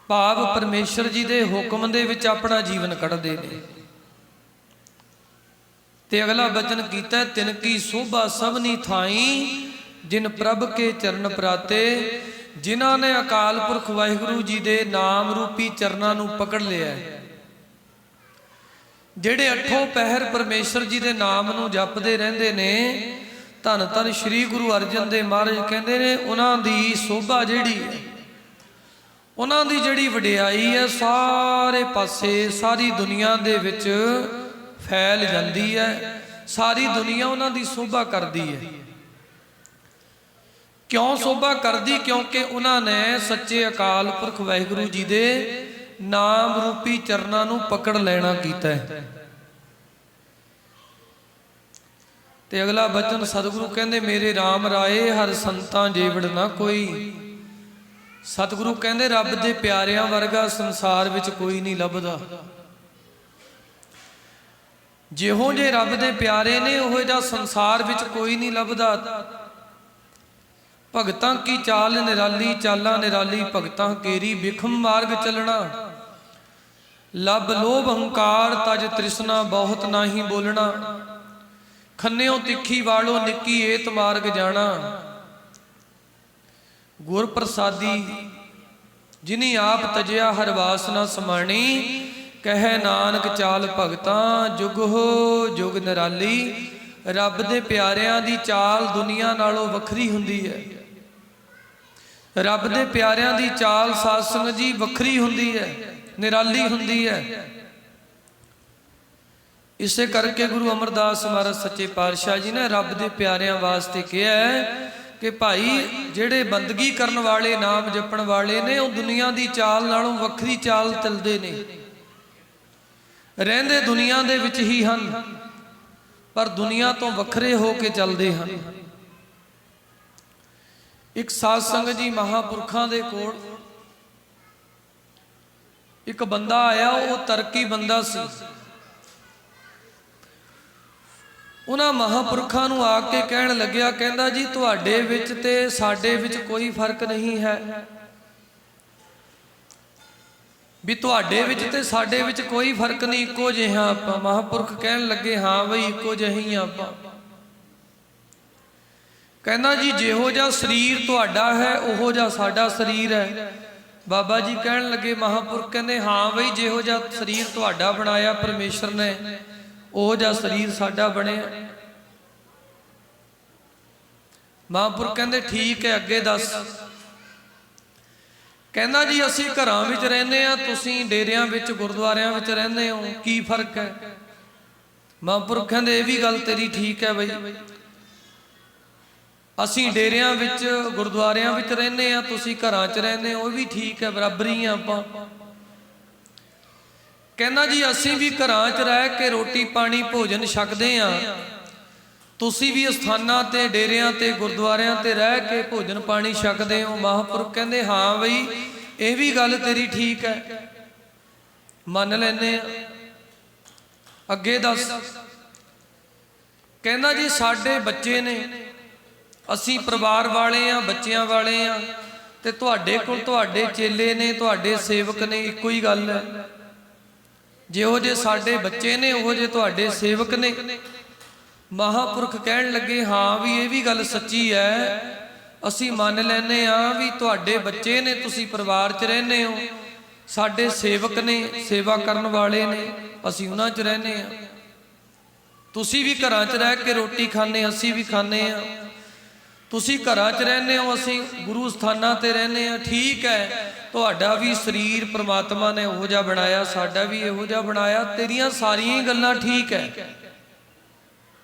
ਭਾਵ ਪਰਮੇਸ਼ਰ ਜੀ ਦੇ ਹੁਕਮ ਦੇ ਵਿੱਚ ਆਪਣਾ ਜੀਵਨ ਕੱਢਦੇ ਨੇ। ਤੇ ਅਗਲਾ ਬਚਨ ਕੀਤਾ, ਤਿਨ ਕੀ ਸੋਭਾ ਸਭਨੀ ਥਾਈ, ਜਿਨ ਪ੍ਰਭ ਕੇ ਚਰਨ ਪ੍ਰਾਤੇ। ਜਿਨ੍ਹਾਂ ਨੇ ਅਕਾਲ ਪੁਰਖ ਵਾਹਿਗੁਰੂ ਜੀ ਦੇ ਨਾਮ ਰੂਪੀ ਚਰਨਾਂ ਨੂੰ ਪਕੜ ਲਿਆ, ਜਿਹੜੇ 8 ਪਹਿਰ ਪਰਮੇਸ਼ਰ ਜੀ ਦੇ ਨਾਮ ਨੂੰ ਜਪਦੇ ਰਹਿੰਦੇ ਨੇ, ਧੰਨ ਧੰਨ ਸ੍ਰੀ ਗੁਰੂ ਅਰਜਨ ਦੇਵ ਮਹਾਰਾਜ ਕਹਿੰਦੇ ਨੇ ਉਹਨਾਂ ਦੀ ਸੋਭਾ ਜਿਹੜੀ ਹੈ, ਉਹਨਾਂ ਦੀ ਜਿਹੜੀ ਵਡਿਆਈ ਹੈ, ਸਾਰੇ ਪਾਸੇ ਸਾਰੀ ਦੁਨੀਆ ਦੇ ਵਿੱਚ ਫੈਲ ਜਾਂਦੀ ਹੈ। ਸਾਰੀ ਦੁਨੀਆ ਉਹਨਾਂ ਦੀ ਸੋਭਾ ਕਰਦੀ ਹੈ। ਕਿਉਂ ਸੋਭਾ ਕਰਦੀ? ਕਿਉਂਕਿ ਉਹਨਾਂ ਨੇ ਸੱਚੇ ਅਕਾਲ ਪੁਰਖ ਵਾਹਿਗੁਰੂ ਜੀ ਦੇ ਨਾਮ ਰੂਪੀ ਚਰਨਾਂ ਨੂੰ ਪਕੜ ਲੈਣਾ ਕੀਤਾ ਹੈ। ਤੇ ਅਗਲਾ ਬਚਨ ਸਤਿਗੁਰੂ ਕਹਿੰਦੇ, ਮੇਰੇ RAM ਰਾਏ ਹਰ ਸੰਤਾਂ ਜੀਵੜ ਨਾ ਕੋਈ। ਸਤਿਗੁਰੂ ਕਹਿੰਦੇ ਰੱਬ ਦੇ ਪਿਆਰਿਆਂ ਵਰਗਾ ਸੰਸਾਰ ਵਿੱਚ ਕੋਈ ਨਹੀਂ ਲੱਭਦਾ। ਜਿਹੋ ਜੇ ਰੱਬ ਦੇ ਪਿਆਰੇ ਨੇ, ਉਹੋ ਜਿਹਾ ਸੰਸਾਰ ਵਿੱਚ ਕੋਈ ਨਹੀਂ ਲੱਭਦਾ। ਭਗਤਾਂ ਕੀ ਚਾਲ ਨਿਰਾਲੀ, ਚਾਲਾਂ ਨਿਰਾਲੀ ਭਗਤਾਂ ਕੇਰੀ, ਬਿਖਮ ਮਾਰਗ ਚੱਲਣਾ। ਲੱਭ ਲੋਭ ਹੰਕਾਰ ਤਜ ਤ੍ਰਿਸ਼ਨਾ, ਬਹੁਤ ਨਾਹੀ ਬੋਲਣਾ। ਖੰਨਿਓ ਤਿੱਖੀ ਵਾਲੋ ਨਿੱਕੀ ਏਤ ਮਾਰਗ ਜਾਣਾ। ਗੁਰ ਪ੍ਰਸਾਦੀ ਜਿਨੀ ਆਪ ਤਜਿਆ ਹਰ ਵਾਸਨਾ ਸਮਾਣੀ। ਕਹੈ ਨਾਨਕ ਚਾਲ ਭਗਤਾਂ ਜੁਗ ਹੋ ਜੁਗ ਨਿਰਾਲੀ। ਰੱਬ ਦੇ ਪਿਆਰਿਆਂ ਦੀ ਚਾਲ ਦੁਨੀਆ ਨਾਲੋਂ ਵੱਖਰੀ ਹੁੰਦੀ ਹੈ। ਰੱਬ ਦੇ ਪਿਆਰਿਆਂ ਦੀ ਚਾਲ ਸਾਧ ਸੰਗਤ ਜੀ ਵੱਖਰੀ ਹੁੰਦੀ ਹੈ, ਨਿਰਾਲੀ ਹੁੰਦੀ ਹੈ। ਇਸੇ ਕਰਕੇ ਗੁਰੂ ਅਮਰਦਾਸ ਮਹਾਰਾਜ ਸੱਚੇ ਪਾਤਸ਼ਾਹ ਜੀ ਨੇ ਰੱਬ ਦੇ ਪਿਆਰਿਆਂ ਵਾਸਤੇ ਕਿਹਾ ਹੈ ਕਿ ਭਾਈ ਜਿਹੜੇ ਬੰਦਗੀ ਕਰਨ ਵਾਲੇ, ਨਾਮ ਜਪਣ ਵਾਲੇ ਨੇ, ਉਹ ਦੁਨੀਆ ਦੀ ਚਾਲ ਨਾਲੋਂ ਵੱਖਰੀ ਚਾਲ ਚੱਲਦੇ ਨੇ। ਰਹਿੰਦੇ ਦੁਨੀਆ ਦੇ ਵਿੱਚ ਹੀ ਹਨ, ਪਰ ਦੁਨੀਆ ਤੋਂ ਵੱਖਰੇ ਹੋ ਕੇ ਚੱਲਦੇ ਹਨ। ਇੱਕ ਸਾਧ ਸੰਗਤ ਜੀ ਮਹਾਂਪੁਰਖਾਂ ਦੇ ਕੋਲ ਇੱਕ ਬੰਦਾ ਆਇਆ, ਉਹ ਤਰਕੀ ਬੰਦਾ ਸੀ। ਉਹਨਾਂ ਮਹਾਂਪੁਰਖਾਂ ਨੂੰ ਆ ਕੇ ਕਹਿਣ ਲੱਗਿਆ, ਕਹਿੰਦਾ ਜੀ ਤੁਹਾਡੇ ਵਿੱਚ ਤੇ ਸਾਡੇ ਵਿੱਚ ਕੋਈ ਫਰਕ ਨਹੀਂ ਹੈ। ਵੀ ਤੁਹਾਡੇ ਵਿੱਚ ਤੇ ਸਾਡੇ ਵਿੱਚ ਕੋਈ ਫਰਕ ਨਹੀਂ, ਇੱਕੋ ਜਿਹੇ ਹਾਂ ਆਪਾਂ। ਮਹਾਂਪੁਰਖ ਕਹਿਣ ਲੱਗੇ, ਹਾਂ ਬਈ ਇੱਕੋ ਜਿਹੇ ਹੀ ਆਪਾਂ। ਕਹਿੰਦਾ ਜੀ ਜਿਹੋ ਜਿਹਾ ਸਰੀਰ ਤੁਹਾਡਾ ਹੈ ਉਹੋ ਜਿਹਾ ਸਾਡਾ ਸਰੀਰ ਹੈ। ਬਾਬਾ ਜੀ ਕਹਿਣ ਲੱਗੇ, ਮਹਾਂਪੁਰਖ ਕਹਿੰਦੇ, ਹਾਂ ਬਈ ਜਿਹੋ ਜਿਹਾ ਸਰੀਰ ਤੁਹਾਡਾ ਬਣਾਇਆ ਪਰਮੇਸ਼ਰ ਨੇ, ਉਹ ਜਿਹਾ ਸਰੀਰ ਸਾਡਾ ਬਣਿਆ। ਮਹਾਂਪੁਰਖ ਕਹਿੰਦੇ, ਠੀਕ ਹੈ, ਅੱਗੇ ਦੱਸ। ਕਹਿੰਦਾ ਜੀ ਅਸੀਂ ਘਰਾਂ ਵਿੱਚ ਰਹਿੰਦੇ ਆ, ਤੁਸੀਂ ਡੇਰਿਆਂ ਵਿੱਚ ਗੁਰਦੁਆਰਿਆਂ ਵਿੱਚ ਰਹਿੰਦੇ ਹੋ, ਕੀ ਫਰਕ ਹੈ? ਮਹਾਂਪੁਰਖ ਕਹਿੰਦੇ ਇਹ ਵੀ ਗੱਲ ਤੇਰੀ ਠੀਕ ਹੈ ਬਈ, ਅਸੀਂ ਡੇਰਿਆਂ ਵਿੱਚ ਗੁਰਦੁਆਰਿਆਂ ਵਿੱਚ ਰਹਿੰਦੇ ਆ, ਤੁਸੀਂ ਘਰਾਂ 'ਚ ਰਹਿੰਦੇ ਹੋ, ਉਹ ਵੀ ਠੀਕ ਹੈ, ਬਰਾਬਰੀ ਆ ਆਪਾਂ। ਕਹਿੰਦਾ ਜੀ ਅਸੀਂ ਵੀ ਘਰਾਂ 'ਚ ਰਹਿ ਕੇ ਰੋਟੀ ਪਾਣੀ ਭੋਜਨ ਛਕਦੇ ਆ, ਤੁਸੀਂ ਵੀ ਅਸਥਾਨਾਂ ਤੇ ਡੇਰਿਆਂ ਤੇ ਗੁਰਦੁਆਰਿਆਂ ਤੇ ਰਹਿ ਕੇ ਭੋਜਨ ਪਾਣੀ ਛਕਦੇ ਹੋ। ਮਹਾਂਪੁਰਖ ਕਹਿੰਦੇ ਹਾਂ ਬਈ ਇਹ ਵੀ ਗੱਲ ਤੇਰੀ ਠੀਕ ਹੈ, ਮੰਨ ਲੈਂਦੇ ਆ। ਅੱਗੇ ਦੱਸ। ਕਹਿੰਦਾ ਜੀ ਸਾਡੇ ਬੱਚੇ ਨੇ, ਅਸੀਂ ਪਰਿਵਾਰ ਵਾਲੇ ਆ, ਬੱਚਿਆਂ ਵਾਲੇ ਆ, ਤੇ ਤੁਹਾਡੇ ਕੋਲ ਤੁਹਾਡੇ ਚੇਲੇ ਨੇ, ਤੁਹਾਡੇ ਸੇਵਕ ਨੇ, ਇੱਕੋ ਹੀ ਗੱਲ ਹੈ। ਜਿਹੋ ਜੇ ਸਾਡੇ ਬੱਚੇ ਨੇ ਉਹੋ ਜੇ ਤੁਹਾਡੇ ਸੇਵਕ ਨੇ। ਮਹਾਂਪੁਰਖ ਕਹਿਣ ਲੱਗੇ ਹਾਂ ਵੀ ਇਹ ਵੀ ਗੱਲ ਸੱਚੀ ਹੈ, ਅਸੀਂ ਮੰਨ ਲੈਂਦੇ ਆ ਵੀ ਤੁਹਾਡੇ ਬੱਚੇ ਨੇ, ਤੁਸੀਂ ਪਰਿਵਾਰ 'ਚ ਰਹਿੰਦੇ ਹੋ, ਸਾਡੇ ਸੇਵਕ ਨੇ, ਸੇਵਾ ਕਰਨ ਵਾਲੇ ਨੇ, ਅਸੀਂ ਉਹਨਾਂ 'ਚ ਰਹਿੰਦੇ ਆ। ਤੁਸੀਂ ਵੀ ਘਰਾਂ 'ਚ ਰਹਿ ਕੇ ਰੋਟੀ ਖਾਂਦੇ, ਅਸੀਂ ਵੀ ਖਾਂਦੇ ਆ। ਤੁਸੀਂ ਘਰਾਂ 'ਚ ਰਹਿੰਦੇ ਹੋ, ਅਸੀਂ ਗੁਰੂ ਸਥਾਨਾਂ ਤੇ ਰਹਿੰਦੇ ਆ। ਠੀਕ ਹੈ, ਤੁਹਾਡਾ ਵੀ ਸਰੀਰ ਪ੍ਰਮਾਤਮਾ ਨੇ ਉਹੋ ਜਿਹਾ ਬਣਾਇਆ, ਸਾਡਾ ਵੀ ਇਹੋ ਜਿਹਾ ਬਣਾਇਆ, ਤੇਰੀਆਂ ਸਾਰੀਆਂ ਹੀ ਗੱਲਾਂ ਠੀਕ ਹੈ।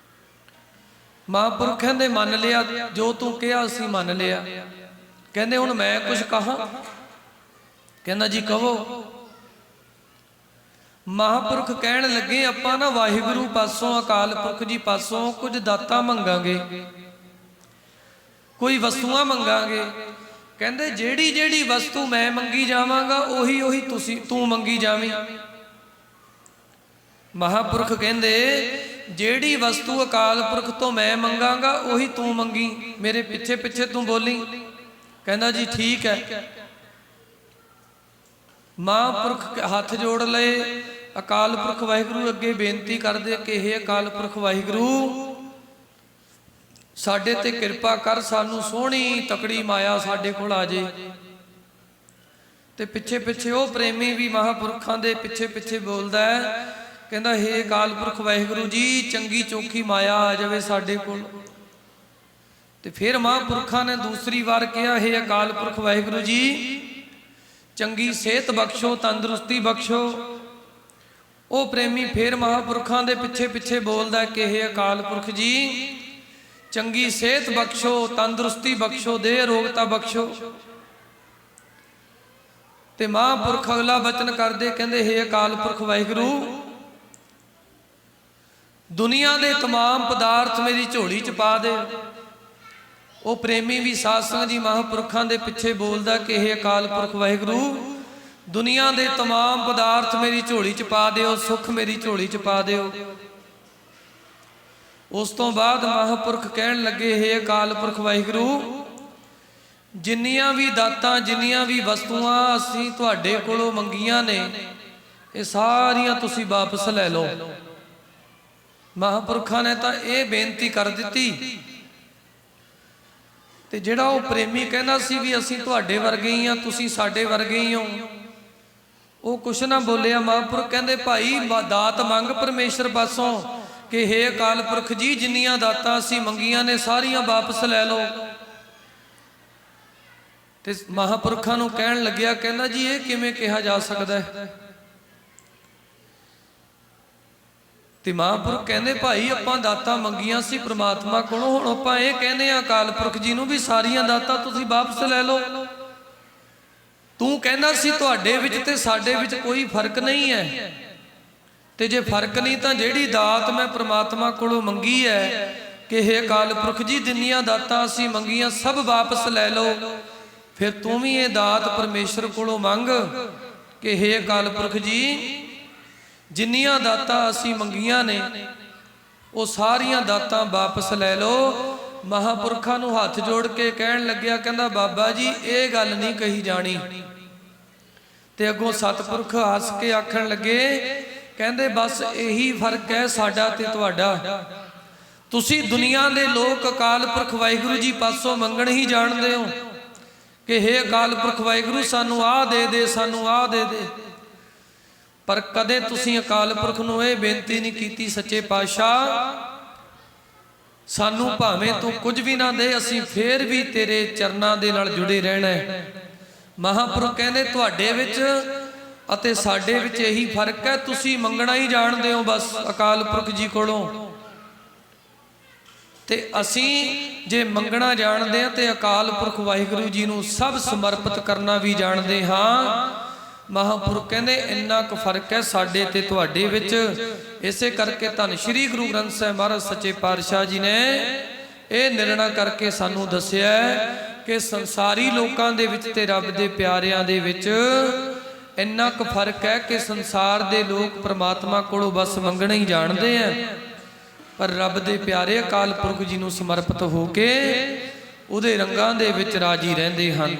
ਮਹਾਂਪੁਰਖ ਕਹਿੰਦੇ ਮੰਨ ਲਿਆ, ਜੋ ਤੂੰ ਕਿਹਾ ਅਸੀਂ ਮੰਨ ਲਿਆ। ਕਹਿੰਦੇ ਹੁਣ ਮੈਂ ਕੁਝ ਕਹਾਂ? ਕਹਿੰਦਾ ਜੀ ਕਹੋ। ਮਹਾਂਪੁਰਖ ਕਹਿਣ ਲੱਗੇ ਆਪਾਂ ਨਾ ਵਾਹਿਗੁਰੂ ਪਾਸੋਂ, ਅਕਾਲ ਪੁਰਖ ਜੀ ਪਾਸੋਂ ਕੁਝ ਦਾਤਾਂ ਮੰਗਾਂਗੇ, ਕੋਈ ਵਸਤੂਆਂ ਮੰਗਾਂਗੇ। ਕਹਿੰਦੇ ਜਿਹੜੀ ਜਿਹੜੀ ਵਸਤੂ ਮੈਂ ਮੰਗੀ ਜਾਵਾਂਗਾ ਉਹੀ ਉਹੀ ਤੂੰ ਮੰਗੀ ਜਾਵੀਂ। ਮਹਾਂਪੁਰਖ ਕਹਿੰਦੇ ਜਿਹੜੀ ਵਸਤੂ ਅਕਾਲ ਪੁਰਖ ਤੋਂ ਮੈਂ ਮੰਗਾਂਗਾ ਉਹੀ ਤੂੰ ਮੰਗੀ, ਮੇਰੇ ਪਿੱਛੇ ਪਿੱਛੇ ਤੂੰ ਬੋਲੀ। ਕਹਿੰਦਾ ਜੀ ਠੀਕ ਹੈ। ਮਹਾਂਪੁਰਖ ਹੱਥ ਜੋੜ ਲਏ, ਅਕਾਲ ਪੁਰਖ ਵਾਹਿਗੁਰੂ ਅੱਗੇ ਬੇਨਤੀ ਕਰਦੇ ਕਿ ਹੇ ਅਕਾਲ ਪੁਰਖ ਵਾਹਿਗੁਰੂ ਸਾਡੇ ਤੇ ਕਿਰਪਾ ਕਰ, ਸਾਨੂੰ ਸੋਹਣੀ ਤਕੜੀ ਮਾਇਆ ਸਾਡੇ ਕੋਲ ਆ ਜੇ। ਤੇ ਪਿੱਛੇ ਪਿੱਛੇ ਉਹ ਪ੍ਰੇਮੀ ਵੀ ਮਹਾਂਪੁਰਖਾਂ ਦੇ ਪਿੱਛੇ ਪਿੱਛੇ ਬੋਲਦਾ ਹੈ, ਕਹਿੰਦਾ ਹੇ ਅਕਾਲ ਪੁਰਖ ਵਾਹਿਗੁਰੂ ਜੀ ਚੰਗੀ ਚੋਖੀ ਮਾਇਆ ਆ ਜਾਵੇ ਸਾਡੇ ਕੋਲ। ਤੇ ਫਿਰ ਮਹਾਂਪੁਰਖਾਂ ਨੇ ਦੂਸਰੀ ਵਾਰ ਕਿਹਾ ਹੇ ਅਕਾਲ ਪੁਰਖ ਵਾਹਿਗੁਰੂ ਜੀ ਚੰਗੀ ਸਿਹਤ ਬਖਸ਼ੋ, ਤੰਦਰੁਸਤੀ ਬਖਸ਼ੋ। ਉਹ ਪ੍ਰੇਮੀ ਫਿਰ ਮਹਾਂਪੁਰਖਾਂ ਦੇ ਪਿੱਛੇ ਪਿੱਛੇ ਬੋਲਦਾ ਕਿ ਹੇ ਅਕਾਲ ਪੁਰਖ ਜੀ ਚੰਗੀ ਸਿਹਤ ਬਖਸ਼ੋ, ਤੰਦਰੁਸਤੀ ਬਖਸ਼ੋ, ਦੇਹ ਰੋਗਤਾ ਬਖਸ਼ੋ। ਤੇ ਮਹਾਂਪੁਰਖ ਅਗਲਾ ਬਚਨ ਕਰਦੇ, ਕਹਿੰਦੇ ਹੇ ਅਕਾਲ ਪੁਰਖ ਵਾਹਿਗੁਰੂ ਦੁਨੀਆ ਦੇ तमाम ਪਦਾਰਥ ਮੇਰੀ ਝੋਲੀ 'ਚ ਪਾ ਦੇ। ਉਹ ਪ੍ਰੇਮੀ ਵੀ ਸਾਧ ਸੰਗਤ ਜੀ ਮਹਾਂਪੁਰਖਾਂ ਦੇ ਪਿੱਛੇ ਬੋਲਦਾ ਕਿ ਹੇ ਅਕਾਲ ਪੁਰਖ ਵਾਹਿਗੁਰੂ ਦੁਨੀਆ ਦੇ तमाम ਪਦਾਰਥ ਮੇਰੀ ਝੋਲੀ 'ਚ ਪਾ ਦਿਓ, ਸੁੱਖ ਮੇਰੀ ਝੋਲੀ 'ਚ ਪਾ ਦਿਓ। ਉਸ ਤੋਂ ਬਾਅਦ ਮਹਾਂਪੁਰਖ ਕਹਿਣ ਲੱਗੇ ਹੇ ਅਕਾਲ ਪੁਰਖ ਵਾਹਿਗੁਰੂ ਜਿੰਨੀਆਂ ਵੀ ਦਾਤਾਂ, ਜਿੰਨੀਆਂ ਵੀ ਵਸਤੂਆਂ ਅਸੀਂ ਤੁਹਾਡੇ ਕੋਲੋਂ ਮੰਗੀਆਂ ਨੇ ਇਹ ਸਾਰੀਆਂ ਤੁਸੀਂ ਵਾਪਸ ਲੈ ਲਓ। ਮਹਾਂਪੁਰਖਾਂ ਨੇ ਤਾਂ ਇਹ ਬੇਨਤੀ ਕਰ ਦਿੱਤੀ। ਤੇ ਜਿਹੜਾ ਉਹ ਪ੍ਰੇਮੀ ਕਹਿੰਦਾ ਸੀ ਵੀ ਅਸੀਂ ਤੁਹਾਡੇ ਵਰਗੇ ਹੀ ਆ, ਤੁਸੀਂ ਸਾਡੇ ਵਰਗੇ ਹੀ ਹੋ, ਉਹ ਕੁਛ ਨਾ ਬੋਲਿਆ। ਮਹਾਂਪੁਰਖ ਕਹਿੰਦੇ ਭਾਈ ਦਾਤ ਮੰਗ ਪਰਮੇਸ਼ਰ ਪਾਸੋਂ ਕਿ ਹੇ ਅਕਾਲ ਪੁਰਖ ਜੀ ਜਿੰਨੀਆਂ ਦਾਤਾਂ ਅਸੀਂ ਮੰਗੀਆਂ ਨੇ ਸਾਰੀਆਂ ਵਾਪਸ ਲੈ ਲਓ। ਤੇ ਮਹਾਂਪੁਰਖਾਂ ਨੂੰ ਕਹਿਣ ਲੱਗਿਆ, ਕਹਿੰਦਾ ਜੀ ਇਹ ਕਿਵੇਂ ਕਿਹਾ ਜਾ ਸਕਦਾ ਹੈ? ਤੇ ਮਹਾਂਪੁਰਖ ਕਹਿੰਦੇ ਭਾਈ ਆਪਾਂ ਦਾਤਾਂ ਮੰਗੀਆਂ ਸੀ ਪ੍ਰਮਾਤਮਾ ਕੋਲੋਂ, ਹੁਣ ਆਪਾਂ ਇਹ ਕਹਿੰਦੇ ਆ ਅਕਾਲ ਪੁਰਖ ਜੀ ਨੂੰ ਵੀ ਸਾਰੀਆਂ ਦਾਤਾਂ ਤੁਸੀਂ ਵਾਪਸ ਲੈ ਲਓ। ਤੂੰ ਕਹਿੰਦਾ ਸੀ ਤੁਹਾਡੇ ਵਿੱਚ ਤੇ ਸਾਡੇ ਵਿੱਚ ਕੋਈ ਫਰਕ ਨਹੀਂ ਹੈ, ਤੇ ਜੇ ਫਰਕ ਨਹੀਂ ਤਾਂ ਜਿਹੜੀ ਦਾਤ ਮੈਂ ਪ੍ਰਮਾਤਮਾ ਕੋਲੋਂ ਮੰਗੀ ਹੈ ਕਿ ਹੇ ਅਕਾਲ ਪੁਰਖ ਜੀ ਜਿੰਨੀਆਂ ਦਾਤਾਂ ਅਸੀਂ ਮੰਗੀਆਂ ਸਭ ਵਾਪਸ ਲੈ ਲਓ, ਫਿਰ ਤੂੰ ਵੀ ਇਹ ਦਾਤ ਪਰਮੇਸ਼ਰ ਕੋਲੋਂ ਮੰਗ ਕਿ ਹੇ ਅਕਾਲ ਪੁਰਖ ਜੀ ਜਿੰਨੀਆਂ ਦਾਤਾਂ ਅਸੀਂ ਮੰਗੀਆਂ ਨੇ ਉਹ ਸਾਰੀਆਂ ਦਾਤਾਂ ਵਾਪਸ ਲੈ ਲਓ। ਮਹਾਂਪੁਰਖਾਂ ਨੂੰ ਹੱਥ ਜੋੜ ਕੇ ਕਹਿਣ ਲੱਗਿਆ, ਕਹਿੰਦਾ ਬਾਬਾ ਜੀ ਇਹ ਗੱਲ ਨਹੀਂ ਕਹੀ ਜਾਣੀ। ਤੇ ਅੱਗੋਂ ਸਤਿਪੁਰਖ ਹੱਸ ਕੇ ਆਖਣ ਲੱਗੇ, ਕਹਿੰਦੇ ਬਸ ਇਹੀ ਫਰਕ ਹੈ ਸਾਡਾ ਤੇ ਤੁਹਾਡਾ। ਤੁਸੀਂ ਦੁਨੀਆ ਦੇ ਲੋਕ ਅਕਾਲ ਪੁਰਖ ਵਾਹਿਗੁਰੂ ਜੀ ਪਾਸੋਂ ਮੰਗਣ ਹੀ ਜਾਣਦੇ ਹੋ ਕਿ ਹੇ ਅਕਾਲ ਪੁਰਖ ਵਾਹਿਗੁਰੂ ਸਾਨੂੰ ਆਹ ਦੇ ਦੇ, ਸਾਨੂੰ ਆਹ ਦੇ ਦੇ, ਪਰ ਕਦੇ ਤੁਸੀਂ ਅਕਾਲ ਪੁਰਖ ਨੂੰ ਇਹ ਬੇਨਤੀ ਨਹੀਂ ਕੀਤੀ ਸੱਚੇ ਪਾਤਸ਼ਾਹ ਸਾਨੂੰ ਭਾਵੇਂ ਤੂੰ ਕੁਝ ਵੀ ਨਾ ਦੇ ਅਸੀਂ ਫੇਰ ਵੀ ਤੇਰੇ ਚਰਨਾਂ ਦੇ ਨਾਲ ਜੁੜੇ ਰਹਿਣਾ ਹੈ। ਮਹਾਂਪੁਰਖ ਕਹਿੰਦੇ ਤੁਹਾਡੇ ਵਿੱਚ ਅਤੇ ਸਾਡੇ ਵਿੱਚ ਇਹੀ ਫਰਕ ਹੈ, ਤੁਸੀਂ ਮੰਗਣਾ ਹੀ ਜਾਣਦੇ ਹੋ ਬਸ ਅਕਾਲ ਪੁਰਖ ਜੀ ਕੋਲੋਂ, ਤੇ ਅਸੀਂ ਜੇ ਮੰਗਣਾ ਜਾਣਦੇ ਹਾਂ ਤੇ ਅਕਾਲ ਪੁਰਖ ਵਾਹਿਗੁਰੂ ਜੀ ਨੂੰ ਸਭ ਸਮਰਪਿਤ ਕਰਨਾ ਵੀ ਜਾਣਦੇ ਹਾਂ। ਮਹਾਂਪੁਰਖ ਕਹਿੰਦੇ ਇੰਨਾ ਕੁ ਫਰਕ ਹੈ ਸਾਡੇ ਤੇ ਤੁਹਾਡੇ ਵਿੱਚ। ਇਸੇ ਕਰਕੇ ਧੰਨ ਸ਼੍ਰੀ ਗੁਰੂ ਗ੍ਰੰਥ ਸਾਹਿਬ ਮਹਾਰਾਜ ਸੱਚੇ ਪਾਤਸ਼ਾਹ ਜੀ ਨੇ ਇਹ ਨਿਰਣਾ ਕਰਕੇ ਸਾਨੂੰ ਦੱਸਿਆ ਕਿ ਸੰਸਾਰੀ ਲੋਕਾਂ ਦੇ ਵਿੱਚ ਤੇ ਰੱਬ ਦੇ ਪਿਆਰਿਆਂ ਦੇ ਵਿੱਚ ਇੰਨਾ ਕੁ ਫਰਕ ਹੈ ਕਿ ਸੰਸਾਰ ਦੇ ਲੋਕ ਪ੍ਰਮਾਤਮਾ ਕੋਲੋਂ ਬਸ ਮੰਗਣਾ ਹੀ ਜਾਣਦੇ ਆ, ਪਰ ਰੱਬ ਦੇ ਪਿਆਰੇ ਅਕਾਲ ਪੁਰਖ ਜੀ ਨੂੰ ਸਮਰਪਿਤ ਹੋ ਕੇ ਉਹਦੇ ਰੰਗਾਂ ਦੇ ਵਿੱਚ ਰਾਜੀ ਰਹਿੰਦੇ ਹਨ।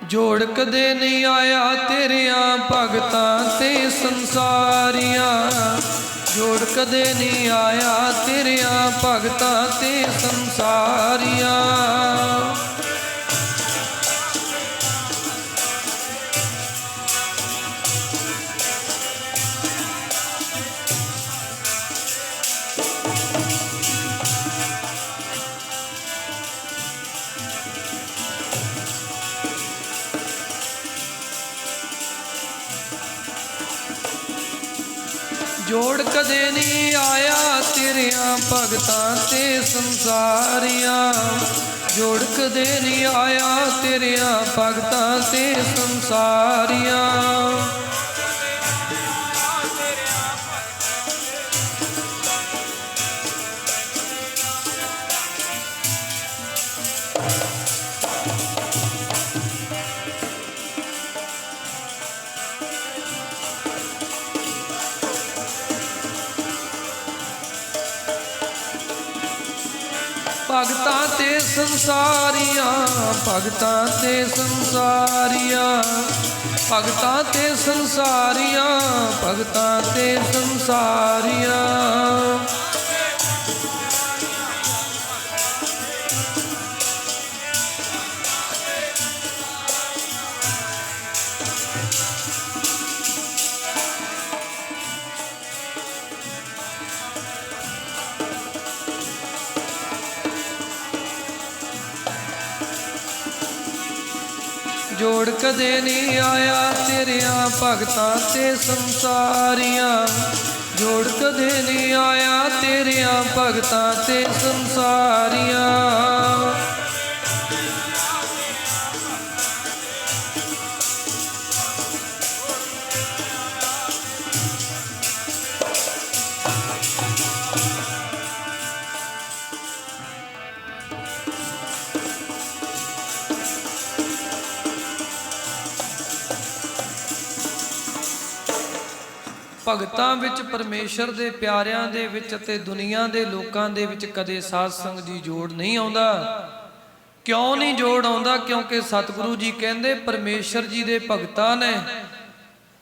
ਜੋੜ ਕਦੇ ਨਹੀਂ ਆਇਆ ਤੇਰਿਆਂ ਭਗਤਾਂ ਤੇ ਸੰਸਾਰੀਆਂ, ਜੋੜ ਕਦੇ ਨਹੀਂ ਆਇਆ ਤੇਰਿਆਂ ਭਗਤਾਂ ਤੇ ਸੰਸਾਰੀਆਂ। ਜੋੜ ਕਦੇ ਨਹੀਂ ਆਇਆ ਤੇਰਿਆਂ ਭਗਤਾਂ ਤੇ ਸੰਸਾਰੀਆਂ, ਜੋੜ ਕਦੇ ਨਹੀਂ ਆਇਆ ਤੇਰਿਆਂ ਭਗਤਾਂ ਤੇ ਸੰਸਾਰੀਆਂ। ਭਗਤਾਂ ਤੇ ਸੰਸਾਰੀਆਂ, ਭਗਤਾਂ ਤੇ ਸੰਸਾਰੀਆਂ, ਭਗਤਾਂ ਤੇ ਸੰਸਾਰੀਆਂ, ਭਗਤਾਂ ਤੇ ਸੰਸਾਰੀਆਂ। ਜੋੜ ਕਦੇ ਨਹੀਂ ਆਇਆ ਤੇਰਿਆਂ ਭਗਤਾਂ ਤੇ ਸੰਸਾਰੀਆਂ, ਜੋੜ ਕਦੇ ਨਹੀਂ ਆਇਆ ਤੇਰਿਆਂ ਭਗਤਾਂ ਤੇ ਸੰਸਾਰੀਆਂ। ਭਗਤਾਂ ਵਿੱਚ, ਪਰਮੇਸ਼ਰ ਦੇ ਪਿਆਰਿਆਂ ਦੇ ਵਿੱਚ ਅਤੇ ਦੁਨੀਆ ਦੇ ਲੋਕਾਂ ਦੇ ਵਿੱਚ ਕਦੇ ਸਾਧ ਸੰਗਤ ਜੀ ਜੋੜ ਨਹੀਂ ਆਉਂਦਾ। ਕਿਉਂ ਨਹੀਂ ਜੋੜ ਆਉਂਦਾ? ਕਿਉਂਕਿ ਸਤਿਗੁਰੂ ਜੀ ਕਹਿੰਦੇ ਪਰਮੇਸ਼ਰ ਜੀ ਦੇ ਭਗਤਾਂ ਨੇ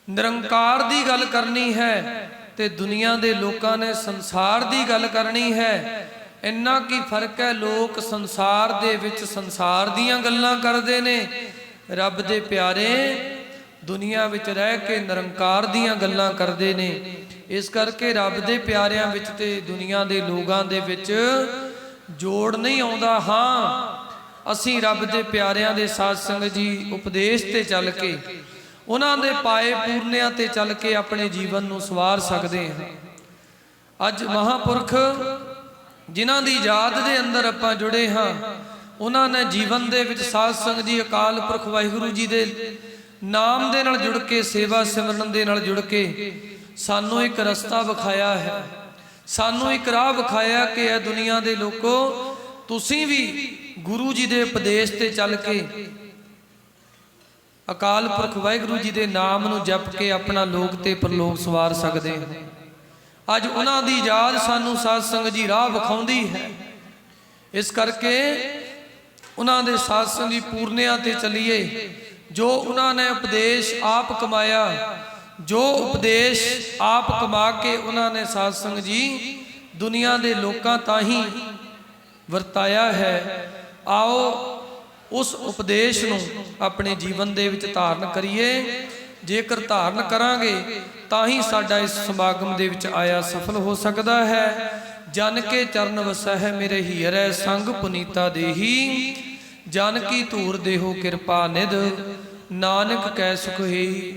ਨਿਰੰਕਾਰ ਦੀ ਗੱਲ ਕਰਨੀ ਹੈ ਤੇ ਦੁਨੀਆ ਦੇ ਲੋਕਾਂ ਨੇ ਸੰਸਾਰ ਦੀ ਗੱਲ ਕਰਨੀ ਹੈ। ਇੰਨਾ ਕੀ ਫਰਕ ਹੈ, ਲੋਕ ਸੰਸਾਰ ਦੇ ਵਿੱਚ ਸੰਸਾਰ ਦੀਆਂ ਗੱਲਾਂ ਕਰਦੇ ਨੇ, ਰੱਬ ਦੇ ਪਿਆਰੇ ਦੁਨੀਆ ਵਿੱਚ ਰਹਿ ਕੇ ਨਿਰੰਕਾਰ ਦੀਆਂ ਗੱਲਾਂ ਕਰਦੇ ਨੇ। ਇਸ ਕਰਕੇ ਰੱਬ ਦੇ ਪਿਆਰਿਆਂ ਵਿੱਚ ਤੇ ਦੁਨੀਆ ਦੇ ਲੋਕਾਂ ਦੇ ਵਿੱਚ ਜੋੜ ਨਹੀਂ ਆਉਂਦਾ। ਹਾਂ, ਅਸੀਂ ਰੱਬ ਦੇ ਪਿਆਰਿਆਂ ਦੇ ਸਾਧ ਸੰਗਤ ਜੀ ਉਪਦੇਸ਼ ਤੇ ਚੱਲ ਕੇ, ਉਹਨਾਂ ਦੇ ਪਾਏ ਪੂਰਨਿਆਂ ਤੇ ਚੱਲ ਕੇ ਆਪਣੇ ਜੀਵਨ ਨੂੰ ਸਵਾਰ ਸਕਦੇ ਹਾਂ। ਅੱਜ ਮਹਾਂਪੁਰਖ ਜਿਨ੍ਹਾਂ ਦੀ ਯਾਦ ਦੇ ਅੰਦਰ ਆਪਾਂ ਜੁੜੇ ਹਾਂ, ਉਹਨਾਂ ਨੇ ਜੀਵਨ ਦੇ ਵਿੱਚ ਸਾਧ ਸੰਗਤ ਜੀ ਅਕਾਲ ਪੁਰਖ ਵਾਹਿਗੁਰੂ ਜੀ ਦੇ ਨਾਮ ਦੇ ਨਾਲ ਜੁੜ ਕੇ, ਸੇਵਾ ਸਿਮਰਨ ਦੇ ਨਾਲ ਜੁੜ ਕੇ ਸਾਨੂੰ ਇੱਕ ਰਸਤਾ ਵਿਖਾਇਆ ਹੈ, ਸਾਨੂੰ ਇੱਕ ਰਾਹ ਵਿਖਾਇਆ ਕਿ ਇਹ ਦੁਨੀਆ ਦੇ ਲੋਕੋ, ਤੁਸੀਂ ਵੀ ਗੁਰੂ ਜੀ ਦੇ ਉਪਦੇਸ਼ ਤੇ ਚੱਲ ਕੇ ਅਕਾਲ ਪੁਰਖ ਵਾਹਿਗੁਰੂ ਜੀ ਦੇ ਨਾਮ ਨੂੰ ਜਪ ਕੇ ਆਪਣਾ ਲੋਕ ਤੇ ਪਰਲੋਕ ਸਵਾਰ ਸਕਦੇ ਹੋ। ਅੱਜ ਉਹਨਾਂ ਦੀ ਯਾਦ ਸਾਨੂੰ ਸਾਧ ਸੰਗਤ ਜੀ ਰਾਹ ਵਿਖਾਉਂਦੀ ਹੈ। ਇਸ ਕਰਕੇ ਉਹਨਾਂ ਦੇ ਸਾਧ ਸੰਗਤ ਜੀ ਪੂਰਨਿਆਂ ਤੇ ਚੱਲੀਏ। ਜੋ ਉਹਨਾਂ ਨੇ ਉਪਦੇਸ਼ ਆਪ ਕਮਾਇਆ, ਜੋ ਉਪਦੇਸ਼ ਆਪ ਕਮਾ ਕੇ ਉਹਨਾਂ ਨੇ ਸਾਧ ਸੰਗਤ ਜੀ ਦੁਨੀਆ ਦੇ ਲੋਕਾਂ ਤਾਹੀਂ ਵਰਤਾਇਆ ਹੈ, ਆਓ ਉਸ ਉਪਦੇਸ਼ ਨੂੰ ਆਪਣੇ ਜੀਵਨ ਦੇ ਵਿੱਚ ਧਾਰਨ ਕਰੀਏ। ਜੇਕਰ ਧਾਰਨ ਕਰਾਂਗੇ ਤਾਂ ਹੀ ਸਾਡਾ ਇਸ ਸਮਾਗਮ ਦੇ ਵਿੱਚ ਆਇਆ ਸਫਲ ਹੋ ਸਕਦਾ ਹੈ। ਜਨ ਕੇ ਚਰਨ ਵਸਹਿ ਮੇਰੇ ਹੀਰੈ ਸੰਗ ਪੁਨੀਤਾ ਦੇਹੀ, ਜਨ ਕੀ ਧੂਰ ਦੇਹੋ ਕਿਰਪਾ ਨਿਧ ਨਾਨਕ ਕੈ ਸੁਖ ਹੈਈ।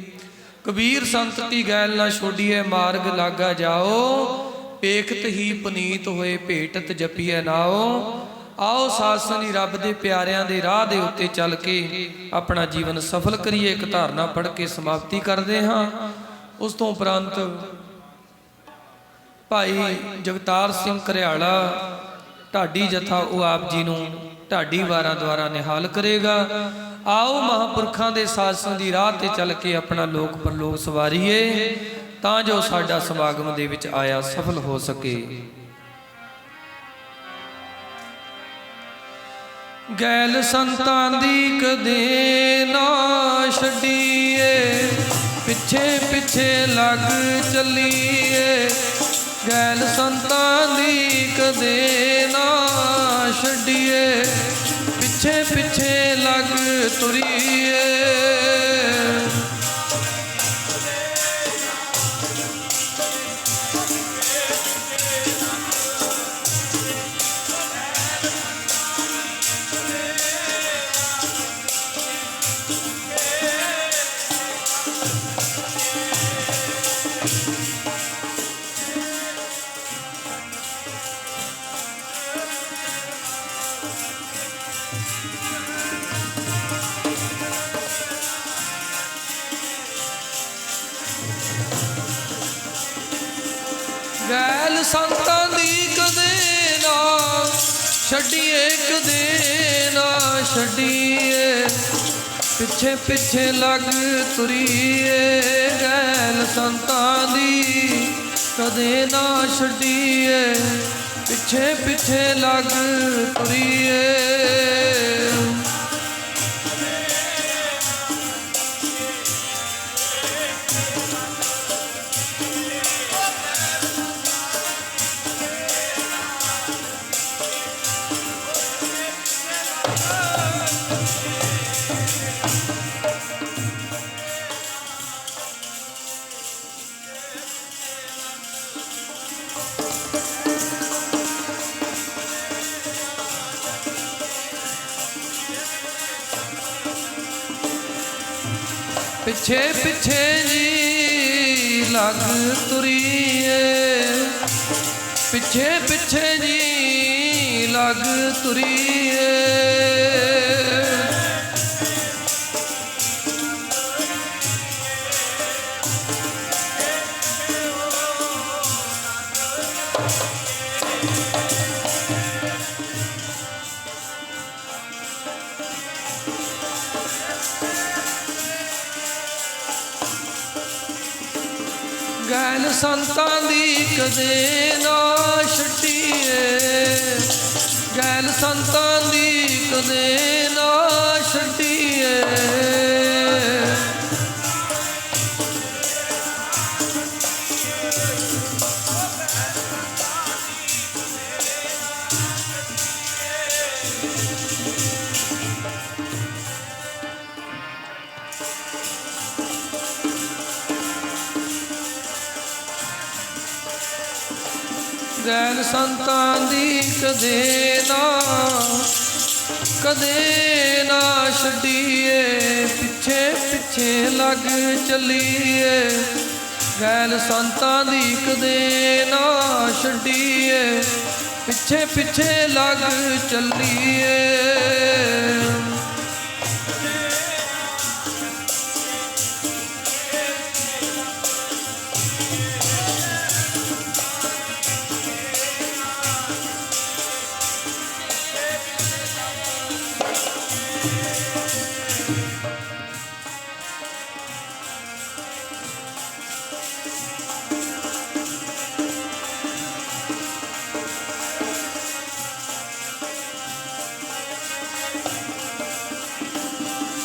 ਕਬੀਰ ਸੰਤ ਕੀ ਗੈਲ ਨਾ ਛੋਡੀਐ ਮਾਰਗ ਲਾਗਾ ਜਾਓ, ਪੇਖਤ ਹੀ ਪੁਨੀਤ ਹੋਏ ਭੇਟਤ ਜਪੀਐ ਨਾਓ। ਆਓ ਸਾਧ ਸੰਗੀ ਰੱਬ ਦੇ ਪਿਆਰਿਆਂ ਦੇ ਰਾਹ ਦੇ ਉੱਤੇ ਚੱਲ ਕੇ ਆਪਣਾ ਜੀਵਨ ਸਫਲ ਕਰੀਏ। ਇੱਕ ਧਾਰਨਾ ਪੜ੍ਹ ਕੇ ਸਮਾਪਤੀ ਕਰਦੇ ਹਾਂ। ਉਸ ਤੋਂ ਉਪਰੰਤ ਭਾਈ ਜਗਤਾਰ ਸਿੰਘ ਘਰਿਆਲਾ ਢਾਡੀ ਜਥਾ ਉਹ ਆਪ ਜੀ ਨੂੰ ਢਾਡੀ ਵਾਰਾਂ ਦੁਆਰਾ ਨਿਹਾਲ ਕਰੇਗਾ। ਆਓ ਮਹਾਂਪੁਰਖਾਂ ਦੇ ਸਾਧ ਸੰਗ ਦੀ ਰਾਹ ਤੇ ਚੱਲ ਕੇ ਆਪਣਾ ਲੋਕ ਪਰਲੋਕ ਸਵਾਰੀਏ, ਤਾਂ ਜੋ ਸਾਡਾ ਸਮਾਗਮ ਦੇ ਵਿੱਚ ਆਇਆ ਸਫਲ ਹੋ ਸਕੇ। ਗੈਲ ਸੰਤਾਂ ਦੀ ਕਦੇ ਨਾ ਛੱਡੀਏ, ਪਿੱਛੇ ਪਿੱਛੇ ਲੱਗ ਚੱਲੀਏ। ਗੈਲ ਸੰਤਾਂ ਦੀ ਕਦੇ ਨਾ ਛੱਡੀਏ, ਪਿੱਛੇ ਪਿੱਛੇ ਲੱਗ ਤੁਰੀਏ। ਗੈਲ ਸੰਤਾਂ ਦੀ ਕਦੇ ਨਾ ਛੱਡੀਏ, ਕਦੇ ਨਾ ਛੱਡੀਏ, ਪਿੱਛੇ ਪਿੱਛੇ ਲੱਗ ਤੁਰੀਏ। ਗੈਲ ਸੰਤਾਂ ਦੀ ਕਦੇ ਨਾ ਛੱਡੀਏ, ਪਿੱਛੇ ਪਿੱਛੇ ਲੱਗ ਤੁਰੀਏ। ਪਿੱਛੇ ਪਿੱਛੇ ਜੀ ਲੱਗ ਤੁਰੀਏ, ਪਿੱਛੇ ਪਿੱਛੇ ਜੀ ਲੱਗ ਤੁਰੀਏ। ਗੈਲ ਸੰਤਾਂ ਦੀ ਕਦੇ ਨਾ ਛੱਡੀਏ, ਗੈਲ ਸੰਤਾਂ ਦੀ ਕਦੇ ਨਾ ਛੱਡੀਏ। ਗੈਲ ਸੰਤਾਂ ਦੀ ਕਦੇ ਨਾ ਛੱਡੀਏ, ਪਿੱਛੇ ਪਿੱਛੇ ਲੱਗ ਚੱਲੀਏ। ਗੈਲ ਸੰਤਾਂ ਦੀ ਕਦੇ ਨਾ ਛੱਡੀਏ, ਪਿੱਛੇ ਪਿੱਛੇ ਲੱਗ ਚੱਲੀਏ।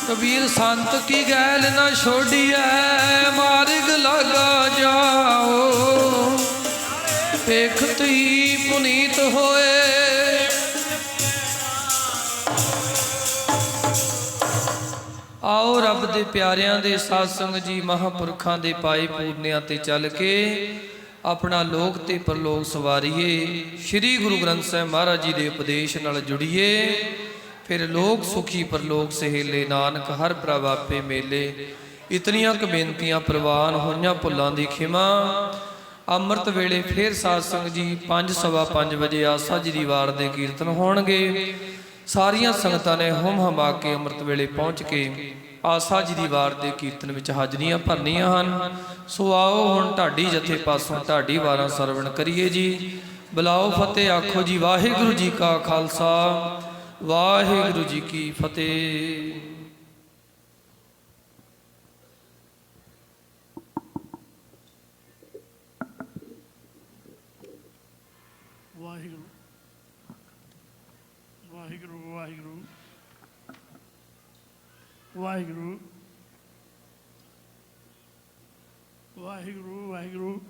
कबीर संत की गैल न छोड़िए मार्ग लगा जाओ, देखत ही पुनीत होए। ਆਓ ਰੱਬ ਦੇ ਪਿਆਰਿਆਂ ਦੇ ਸਾਧ ਸੰਗਤ ਜੀ, ਮਹਾਂਪੁਰਖਾਂ ਦੇ ਪਾਏ ਪੂਰਨਿਆਂ ਤੇ ਚੱਲ ਕੇ ਆਪਣਾ ਲੋਕ ਤੇ ਪਰਲੋਕ ਸਵਾਰੀਏ। ਸ੍ਰੀ ਗੁਰੂ ਗ੍ਰੰਥ ਸਾਹਿਬ ਮਹਾਰਾਜ ਜੀ ਦੇ ਉਪਦੇਸ਼ ਨਾਲ ਜੁੜੀਏ, ਫਿਰ ਲੋਕ ਸੁਖੀ ਪਰਲੋਕ ਸਹੇਲੇ, ਨਾਨਕ ਹਰ ਪ੍ਰਭ ਆਪੇ ਮੇਲੇ। ਇਤਨੀਆਂ ਕੁ ਬੇਨਤੀਆਂ ਪ੍ਰਵਾਨ ਹੋਈਆਂ, ਭੁੱਲਾਂ ਦੀ ਖਿਮਾ। ਅੰਮ੍ਰਿਤ ਵੇਲੇ ਫਿਰ ਸਾਧ ਸੰਗਤ ਜੀ 5:15 ਵਜੇ ਆਸਾ ਜੀ ਦੀ ਵਾਰ ਦੇ ਕੀਰਤਨ ਹੋਣਗੇ। ਸਾਰੀਆਂ ਸੰਗਤਾਂ ਨੇ ਹੁਮ ਹਮਾ ਕੇ ਅੰਮ੍ਰਿਤ ਵੇਲੇ ਪਹੁੰਚ ਕੇ ਆਸਾ ਜੀ ਦੀ ਵਾਰ ਦੇ ਕੀਰਤਨ ਵਿੱਚ ਹਾਜ਼ਰੀਆਂ ਭਰਨੀਆਂ ਹਨ। ਸੋ ਆਓ ਹੁਣ ਢਾਡੀ ਜਥੇ ਪਾਸੋਂ ਢਾਡੀ ਵਾਰਾਂ ਸਰਵਣ ਕਰੀਏ ਜੀ। ਬੁਲਾਓ ਫਤਿਹ, ਆਖੋ ਜੀ ਵਾਹਿਗੁਰੂ ਜੀ ਕਾ ਖਾਲਸਾ, ਵਾਹਿਗੁਰੂ ਜੀ ਕੀ ਫਤਿਹ। ਵਾਹਿਗੁਰੂ ਵਾਹਿਗੁਰੂ ਵਾਹਿਗੁਰੂ ਵਾਹਿਗੁਰੂ ਵਾਹਿਗੁਰੂ ਵਾਹਿਗੁਰੂ